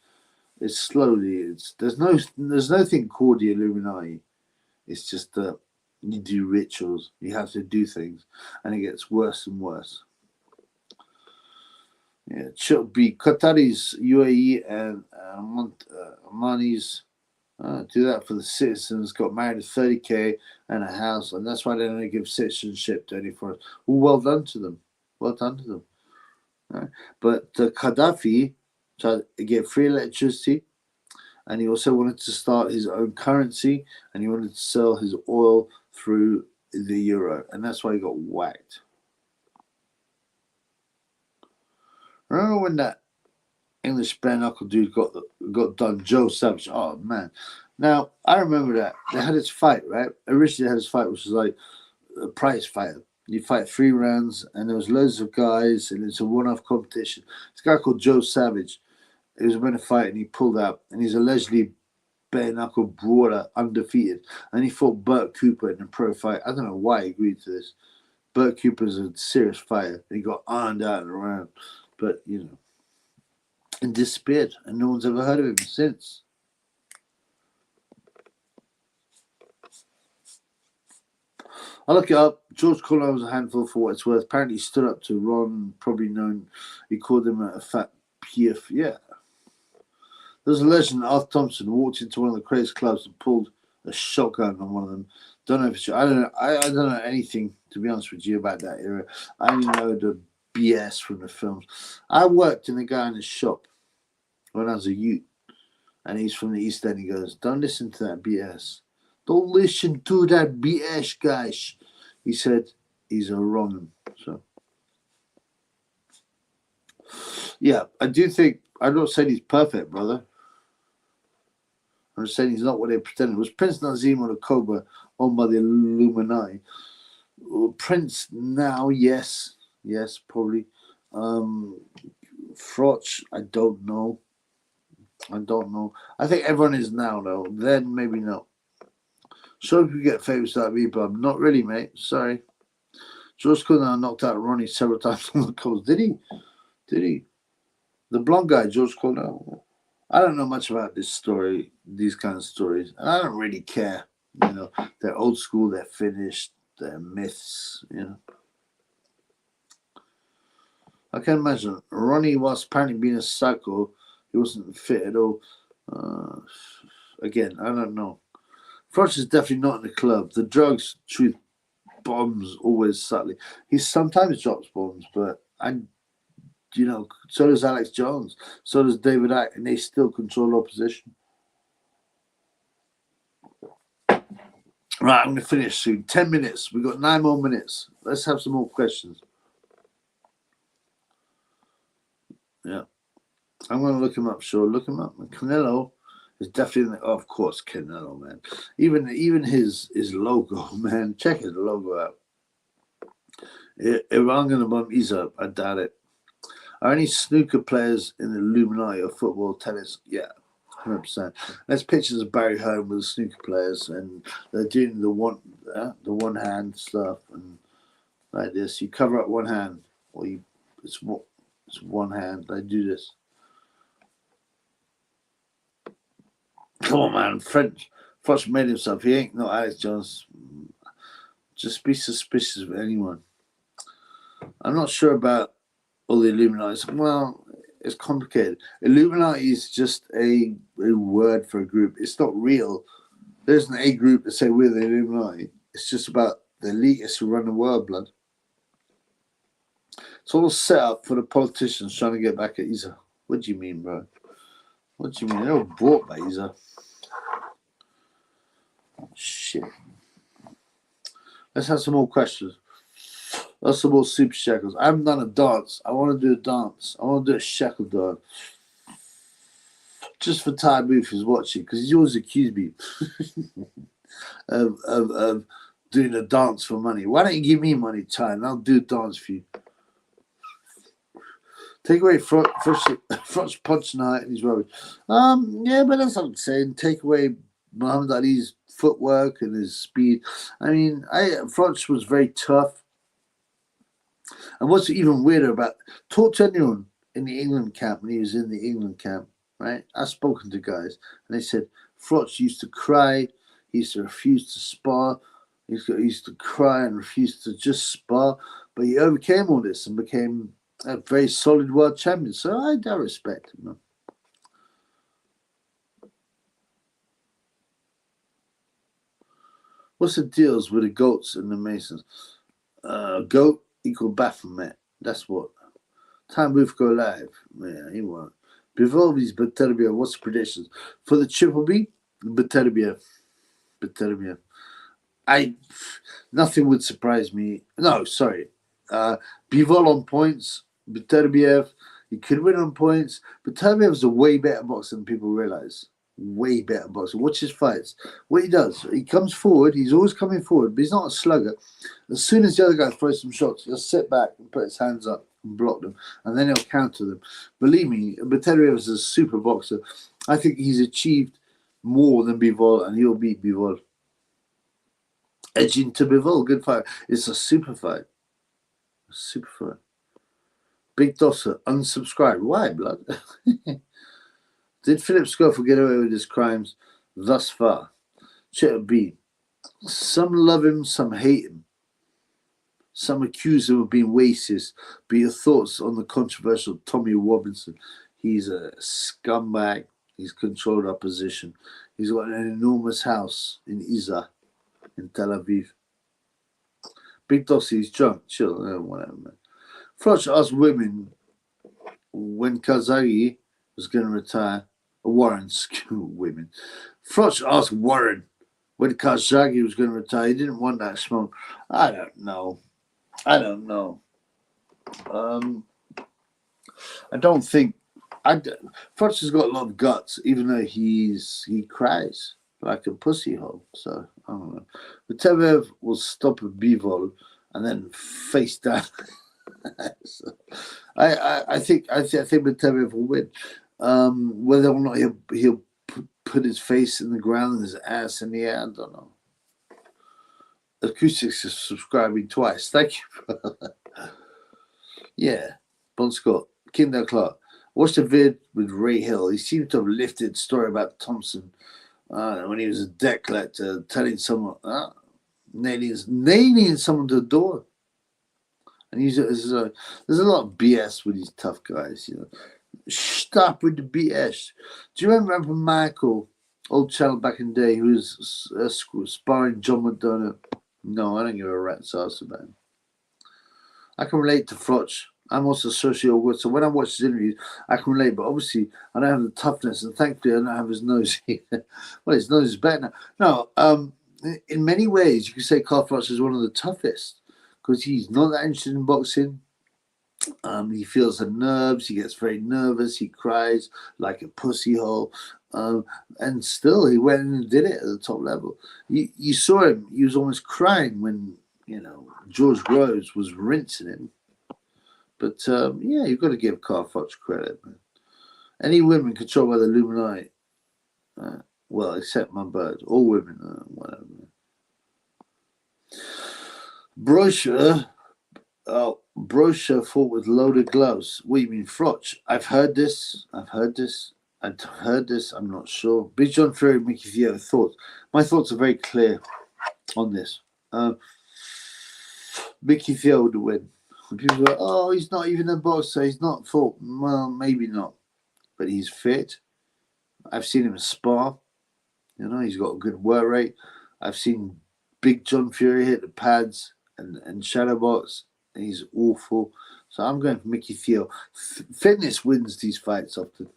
It's slowly. There's nothing called the Illuminati. It's just that you do rituals. You have to do things, and it gets worse and worse. Yeah, Qataris, UAE, and Omanis do that for the citizens. Got married to 30K and a house, and that's why they don't give citizenship to any foreigners. Well done to them. Well done to them. Right? But Gaddafi tried to get free electricity, and he also wanted to start his own currency, and he wanted to sell his oil through the euro, and that's why he got whacked. Remember when that English bare knuckle dude got done, Joe Savage? Oh man! Now I remember that they had his fight, right? Originally, they had his fight, which was like a prize fight. You fight 3 rounds, and there was loads of guys, and it's a one-off competition. This guy called Joe Savage, he was going to fight, and he pulled out, and he's allegedly bare knuckle brawler, undefeated, and he fought Burt Cooper in a pro fight. I don't know why he agreed to this. Burt Cooper's a serious fighter. He got ironed out in a round, but and disappeared, and no one's ever heard of him since. I'll look it up. George Cornell was a handful for what it's worth. Apparently, he stood up to Ron, probably known. He called him a fat pief. Yeah. There's a legend that Arthur Thompson walked into one of the craziest clubs and pulled a shotgun on one of them. Don't know if it's true. I don't know. I don't know anything, to be honest with you, about that era. I only know the BS from the films. I worked in a guy in his shop when I was a youth, and he's from the East End. He goes, "Don't listen to that BS. Don't listen to that BS, guys." He said he's a wrong. So, yeah, I do think, I'm not saying he's perfect, brother. I'm just saying he's not what they pretended. Was Prince Nazim or the Cobra owned by the Illuminati? Prince now, yes, probably. Frotch, I don't know. I think everyone is now, though. Then maybe not. So if you get famous like me, but not really, mate. Sorry. George Cornell knocked out Ronnie several times on the coast. Did he? The blonde guy, George Cornell. I don't know much about this story, these kind of stories, and I don't really care. You know, they're old school, they're finished, they're myths, you know. I can imagine. Ronnie was apparently being a psycho. He wasn't fit at all. Again, I don't know. Frost is definitely not in the club. The drugs, truth, bombs always subtly. He sometimes drops bombs, but so does Alex Jones. So does David Icke, and they still control opposition. Right, I'm going to finish soon. 10 minutes. We've got 9 more minutes. Let's have some more questions. Yeah. I'm going to look him up, sure. Look him up. Canelo is definitely, of course, Canelo, man. Even his logo, man. Check his logo out. Iran going to bump Isa. I doubt it. Are any snooker players in the Illuminati or football, tennis? Yeah, 100%. There's pictures of Barry Home with the snooker players, and they're doing the one hand stuff and like this. You cover up one hand, or it's one hand. They do this. Come on, man. French made himself. He ain't no Alex Jones. Just be suspicious of anyone. I'm not sure about all the Illuminati. Well, it's complicated. Illuminati is just a word for a group. It's not real. There isn't a group that say we're the Illuminati. It's just about the elitists who run the world, blood. It's all set up for the politicians trying to get back at Isa. What do you mean, bro? What do you mean? They were bought by Isa. Shit. Let's have some more questions. That's some more super shackles. I haven't done a dance. I want to do a dance. I want to do a shackle dance. Just for Ty Booth who's watching, because he's always accused me of doing a dance for money. Why don't you give me money, Ty, and I'll do a dance for you. Take away Frot's punch night and his rubbish. Yeah, but that's what I'm saying. Take away Muhammad Ali's footwork and his speed. I mean, Frotch was very tough. And what's even weirder about, talk to anyone in the England camp when he was in the England camp, right? I've spoken to guys, and they said Frotch used to cry. He used to refuse to spar. He used to cry and refuse to just spar. But he overcame all this and became a very solid world champion. So I respect him, man. What's the deals with the goats and the Masons? Goat equal Baphomet. That's what. Time Booth go live. Yeah, he won't. Before these Baterbia, what's the predictions? For the Triple B, Baterbia. Nothing would surprise me. No, sorry. Bivol on points. Baterbiev, he could win on points. Baterbiev is a way better boxer than people realize. Way better boxer. Watch his fights. What he does, he comes forward. He's always coming forward, but he's not a slugger. As soon as the other guy throws some shots, he'll sit back and put his hands up and block them, and then he'll counter them. Believe me, Baterbiev is a super boxer. I think he's achieved more than Bivol, and he'll beat Bivol. Edging to Bivol, good fight. It's a super fight. Big Dosser, unsubscribed. Why, blood? Did Philip Schofield get away with his crimes thus far? Check B. Some love him, some hate him. Some accuse him of being racist. But your thoughts on the controversial Tommy Robinson? He's a scumbag. He's controlled our position. He's got an enormous house in Iza, in Tel Aviv. Big Dossie, he's drunk. Chill, whatever, man. Froch asked women when Kazagi was going to retire. Warren, women. Froch asked Warren when Kazagi was going to retire. He didn't want that smoke. I don't know. I don't think. Froch has got a lot of guts, even though he cries like a pussy hole. So I don't know. But Tevev will stop a bivol and then face down. So, I think Tevev will win. Whether or not he'll put his face in the ground and his ass in the air, I don't know. Acoustics is subscribing twice. Thank you. Yeah, Bon Scott, Kinder Clark. Watched a vid with Ray Hill. He seemed to have lifted the story about Thompson when he was a debt collector, telling someone, nailing someone to the door. And there's a lot of BS with these tough guys, you know. Stop with the BS. Do you remember Michael, old channel back in the day, who was sparring John McDonough? No, I don't give a rat's ass about him. I can relate to Froch. I'm also socially, so when I watch his interviews, I can relate, but obviously I don't have the toughness, and thankfully I don't have his nose. Well, his nose is better now. No, in many ways, you could say Carl Froch is one of the toughest because he's not that interested in boxing. He feels the nerves, he gets very nervous, he cries like a pussy hole, and still he went and did it at the top level. You saw him, he was almost crying when, you know, George Groves was rinsing him. But yeah, you've got to give Carl Froch credit, man. Any women controlled by the Illuminati, well, except my bird, all women, whatever. Brochure fought with loaded gloves. What do you mean, Froch? I've heard this. I'm not sure. Big John Fury, Mickey Theo, thoughts. My thoughts are very clear on this. Mickey Theo would win. People go, oh, he's not even a boxer. He's not fought. Well, maybe not. But he's fit. I've seen him spar. You know, he's got a good work rate. I've seen Big John Fury hit the pads and shadow box. He's awful. So I'm going for Mickey Theo. Fitness wins these fights often.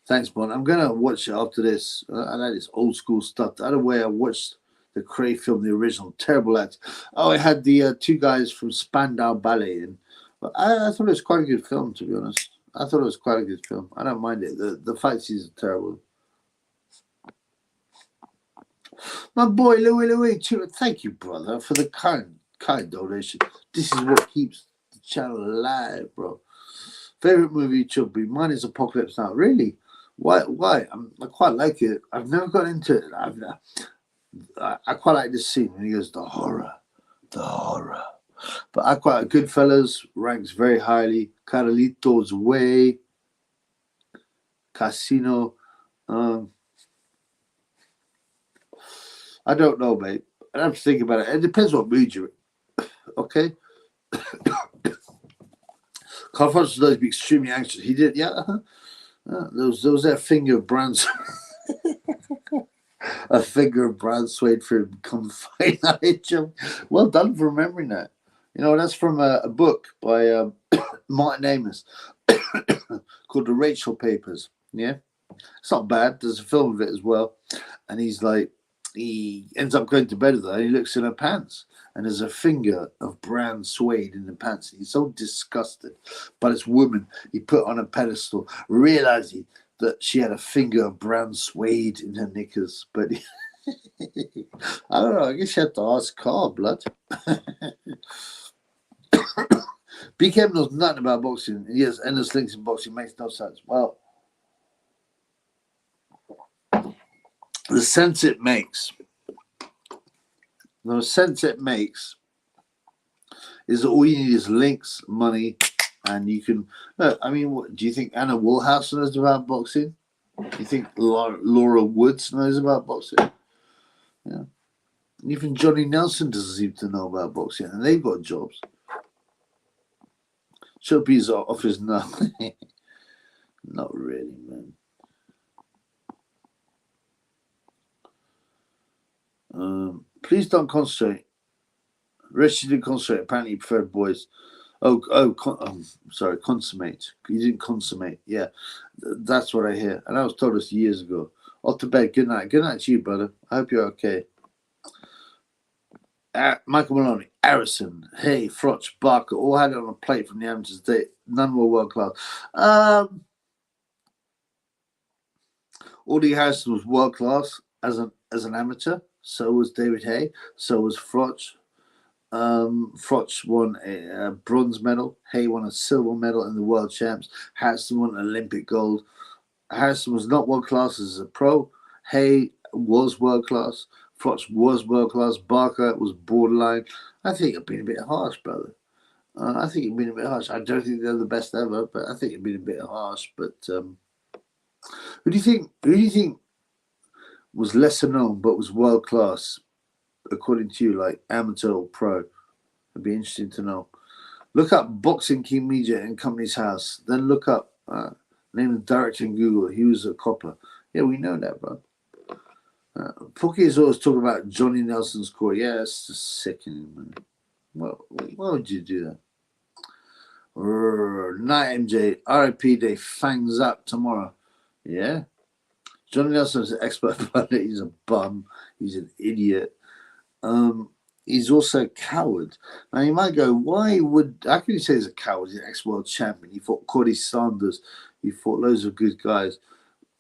Thanks, Bon. I'm going to watch it after this. I like this old school stuff. The other way I watched the Cray film, the original, terrible act. Oh, it had the two guys from Spandau Ballet in. But I thought it was quite a good film, to be honest. I thought it was quite a good film. I don't mind it. The fight scenes are terrible. My boy, Louis, thank you, brother, for the kind donation. This is what keeps the channel alive, bro. Favorite movie should be mine is Apocalypse Now. Really? Why? I quite like it. I've never got into it. I quite like this scene when he goes, the horror. But I quite like Goodfellas, ranks very highly. Carlito's Way, Casino. I don't know, mate. I have to think about it. It depends what mood you're in. Okay? Carl Froch does be extremely anxious. He did, yeah. There was that finger of Brand a finger of Brand Suede for him come fight. Well done for remembering that. You know, that's from a book by Martin Amis called The Rachel Papers. Yeah? It's not bad. There's a film of it as well. And he's like, he ends up going to bed with her and he looks in her pants and there's a finger of brown suede in the pants. He's so disgusted by this woman he put on a pedestal, realizing that she had a finger of brown suede in her knickers. But I don't know, I guess you have to ask Carl, blood. BKM knows nothing about boxing. He has endless links in boxing, makes no sense. Well, the sense it makes is that all you need is links, money, and you can. I mean, what, do you think Anna Woolhouse knows about boxing? Do you think Laura Woods knows about boxing? Yeah. Even Johnny Nelson doesn't seem to know about boxing, and they've got jobs. Should be his office now. Not really, man. Please don't concentrate. Richard didn't concentrate. Apparently, he preferred boys. Sorry, consummate. He didn't consummate. Yeah, that's what I hear. And that was told us years ago. Off to bed. Good night. Good night to you, brother. I hope you're okay. Michael Maloney, Harrison, Hay, Frotch, Barker, all had it on a plate from the amateurs. None were world class. Audie Harrison was world class as an amateur. So was David Hay. So was Frotch. Frotch won a bronze medal. Hay won a silver medal in the World Champs. Harrison won Olympic gold. Harrison was not world class as a pro. Hay was world class. Frotch was world class. Barker was borderline. I think it'd been a bit harsh, brother. I think it'd been a bit harsh. I don't think they're the best ever, but I think it'd been a bit harsh. But who do you think? Who do you think was lesser known but was world class, according to you, like amateur or pro? It'd be interesting to know. Look up Boxing King Media in Company's House. Then look up name the director in Google. He was a copper. Yeah, we know that, bro. Pookie is always talking about Johnny Nelson's core. Yeah, it's just sickening, man. Well, why would you do that? Night MJ, RIP Day, fangs up tomorrow. Yeah. Johnny Nelson is an expert pilot. He's a bum. He's an idiot. He's also a coward. Now you might go, how can you say he's a coward? He's an ex-world champion. He fought Cody Sanders. He fought loads of good guys.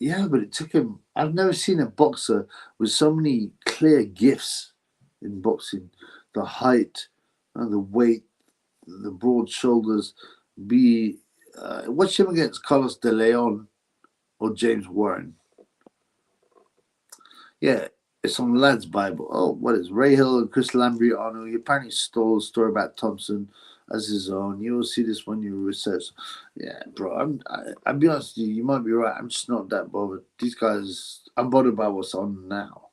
Yeah, but it took him. I've never seen a boxer with so many clear gifts in boxing. The height, the weight, the broad shoulders. Watch him against Carlos De Leon or James Warren. Yeah, it's on Lad's Bible. Oh, what is Ray Hill and Chris Lambriano? He apparently stole a story about Thompson as his own. You will see this when you research. Yeah, bro. I'll be honest with you. You might be right. I'm just not that bothered. These guys, I'm bothered by what's on now.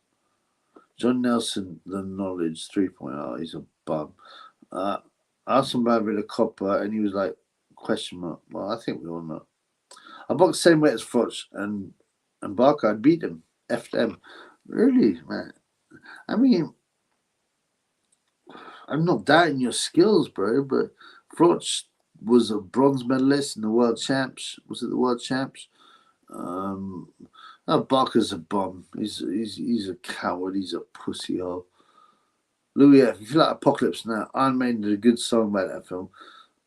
John Nelson, the knowledge 3.0. He's a bum. I asked him about a bit of copper, and he was like, question mark. Well, I think we all know. I boxed the same way as Frotch and Barker. I beat him. F them. Really, man. I mean, I'm not doubting your skills, bro, but Frotch was a bronze medalist in the World Champs. Was it the World Champs? Barker's a bum. He's a coward. He's a pussy hole. Louis F., if you like Apocalypse Now, Iron Maiden did a good song about that film.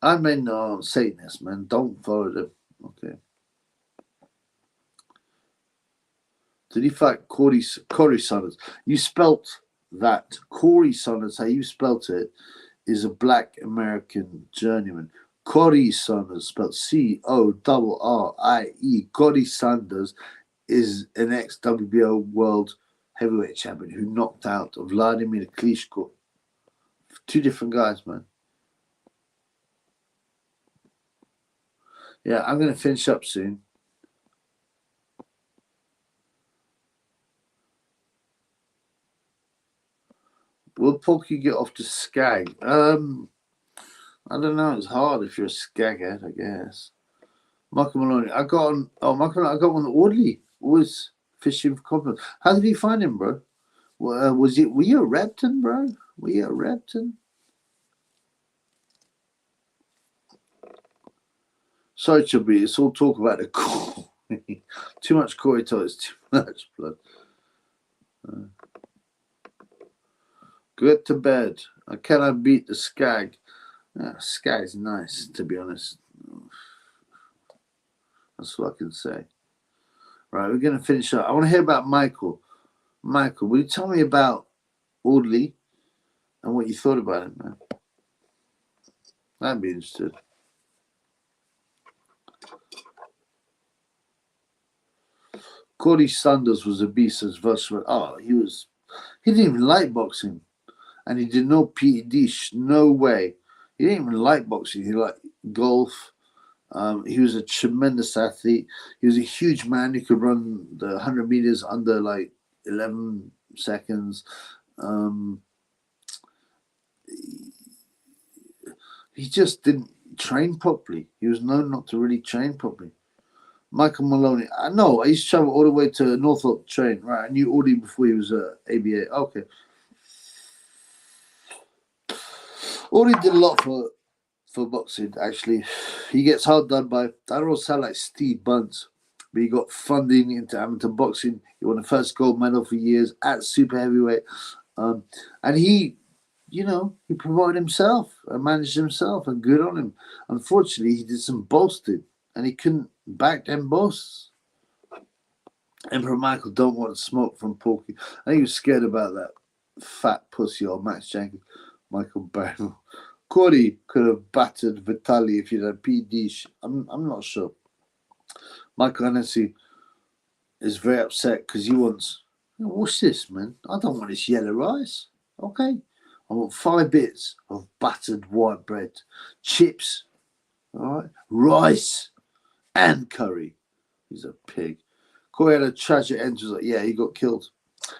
Iron Maiden are Satanists, man. Don't follow them. Okay. Did he fight Corey Saunders? You spelt that. Corey Saunders, how you spelt it, is a black American journeyman. Corey Saunders, spelled C-O-R-R-I-E. Corey Saunders is an ex-WBO world heavyweight champion who knocked out Vladimir Klitschko. Two different guys, man. Yeah, I'm going to finish up soon. Will Porky get off to skag? I don't know. It's hard if you're a skaghead, I guess. Michael Maloney. I got one that Audley was fishing for compliments. How did he find him, bro? Were you a Repton, bro? Were you a Repton? Sorry, Chubby. It's all talk about the core. Too much Corey toys, too much blood. Get to bed. I cannot beat the skag. Skag's nice, to be honest. That's what I can say. Right, we're going to finish up. I want to hear about Michael. Michael, will you tell me about Audley and what you thought about him, man? I'd be interested. Cody Sanders was a beast as versatile. Oh, he didn't even like boxing. And he did no PED, no way. He didn't even like boxing. He liked golf. He was a tremendous athlete. He was a huge man. He could run the 100 meters under like 11 seconds. he just didn't train properly. He was known not to really train properly. Michael Maloney. I know. I used to travel all the way to Norfolk train. Right. I knew Audie before he was ABA. Okay. Audie did a lot for boxing, actually. He gets hard done by, I don't sound like Steve Bunce, but he got funding into amateur boxing. He won the first gold medal for years at super heavyweight. And he, you know, he promoted himself and managed himself, and good on him. Unfortunately, he did some boasting and he couldn't back them boasts. Emperor Michael don't want to smoke from Porky. I think he was scared about that fat pussy or Max Jenkins. Michael Barrow. Corey could have battered Vitali if he had PD. I'm not sure. Michael Hennessy is very upset because he wants, what's this, man? I don't want this yellow rice. Okay. I want 5 bits of battered white bread, chips, all right, rice, and curry. He's a pig. Corey had a tragic end. He was like, yeah, he got killed.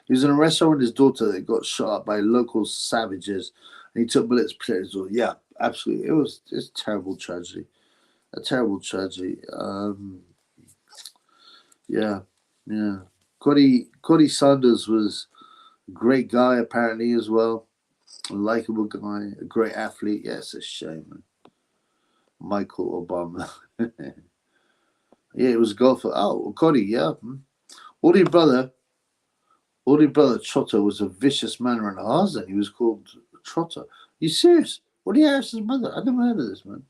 He was in a restaurant with his daughter that got shot up by local savages, and he took bullets to protect his daughter. Yeah, absolutely. It was a terrible tragedy. A terrible tragedy. Yeah. Cody Sanders was a great guy, apparently, as well. A likable guy, a great athlete. Yeah, it's a shame, man. Michael Obama. Yeah, it was a golfer. Oh, Cody, yeah. Older brother Trotter was a vicious man around Harzen. He was called Trotter. You serious? Woody Harrison's mother? I never heard of this, man.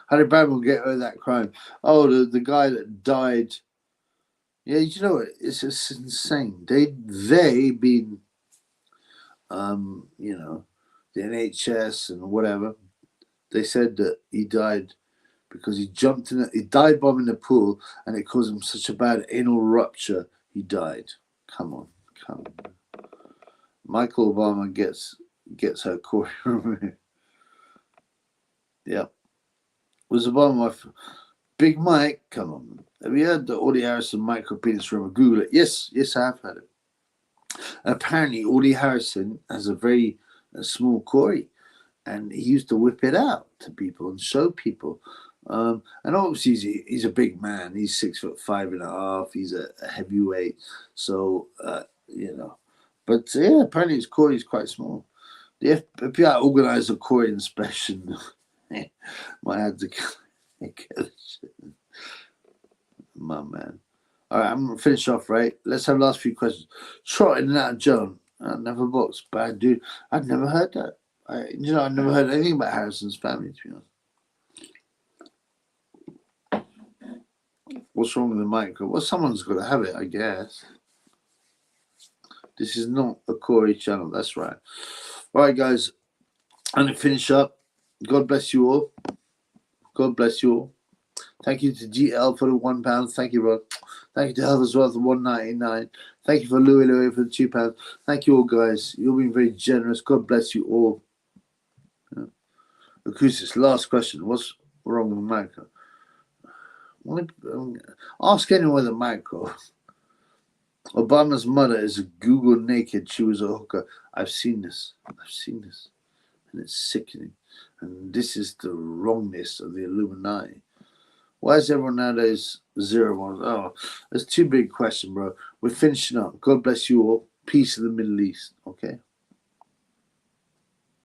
How did Bradwell get over that crime? Oh, the guy that died. Yeah, you know what? It's insane. They been, you know, the NHS and whatever. They said that he died because he jumped in. He dive bomb in the pool, and it caused him such a bad anal rupture. He died. Come on. Michael Obama gets her Corey removed. Yeah. Was Obama Big Mike? Come on. Have you heard the Audie Harrison micro penis rumor? Google it. Yes, I have heard it. Apparently, Audie Harrison has a very small Corey, and he used to whip it out to people and show people. And obviously, he's a big man. He's 6'5.5". He's a heavyweight. So, you know. But yeah, apparently his Corey is quite small. The FBI organized a Corey inspection. Might have to get shit. My man. All right, I'm going to finish off, right? Let's have the last few questions. Trotting and out of Joan. Never boxed. Bad dude. I'd never heard that. I'd never heard anything about Harrison's family, to be honest. What's wrong with the micro? Well, someone's got to have it, I guess. This is not a Corey channel. That's right. All right, guys. I'm going to finish up. God bless you all. God bless you all. Thank you to GL for the £1. Thank you, Rod. Thank you to Health as well for $1.99. Thank you for Louis for the £2. Thank you all, guys. You've been very generous. God bless you all. Yeah. Acoustics, last question. What's wrong with the micro? Ask anyone with a micro. Obama's mother is a Google naked. She was a hooker. I've seen this. And it's sickening. And this is the wrongness of the Illuminati. Why is everyone nowadays 0-1? Oh, that's too big a question, bro. We're finishing up. God bless you all. Peace in the Middle East. Okay.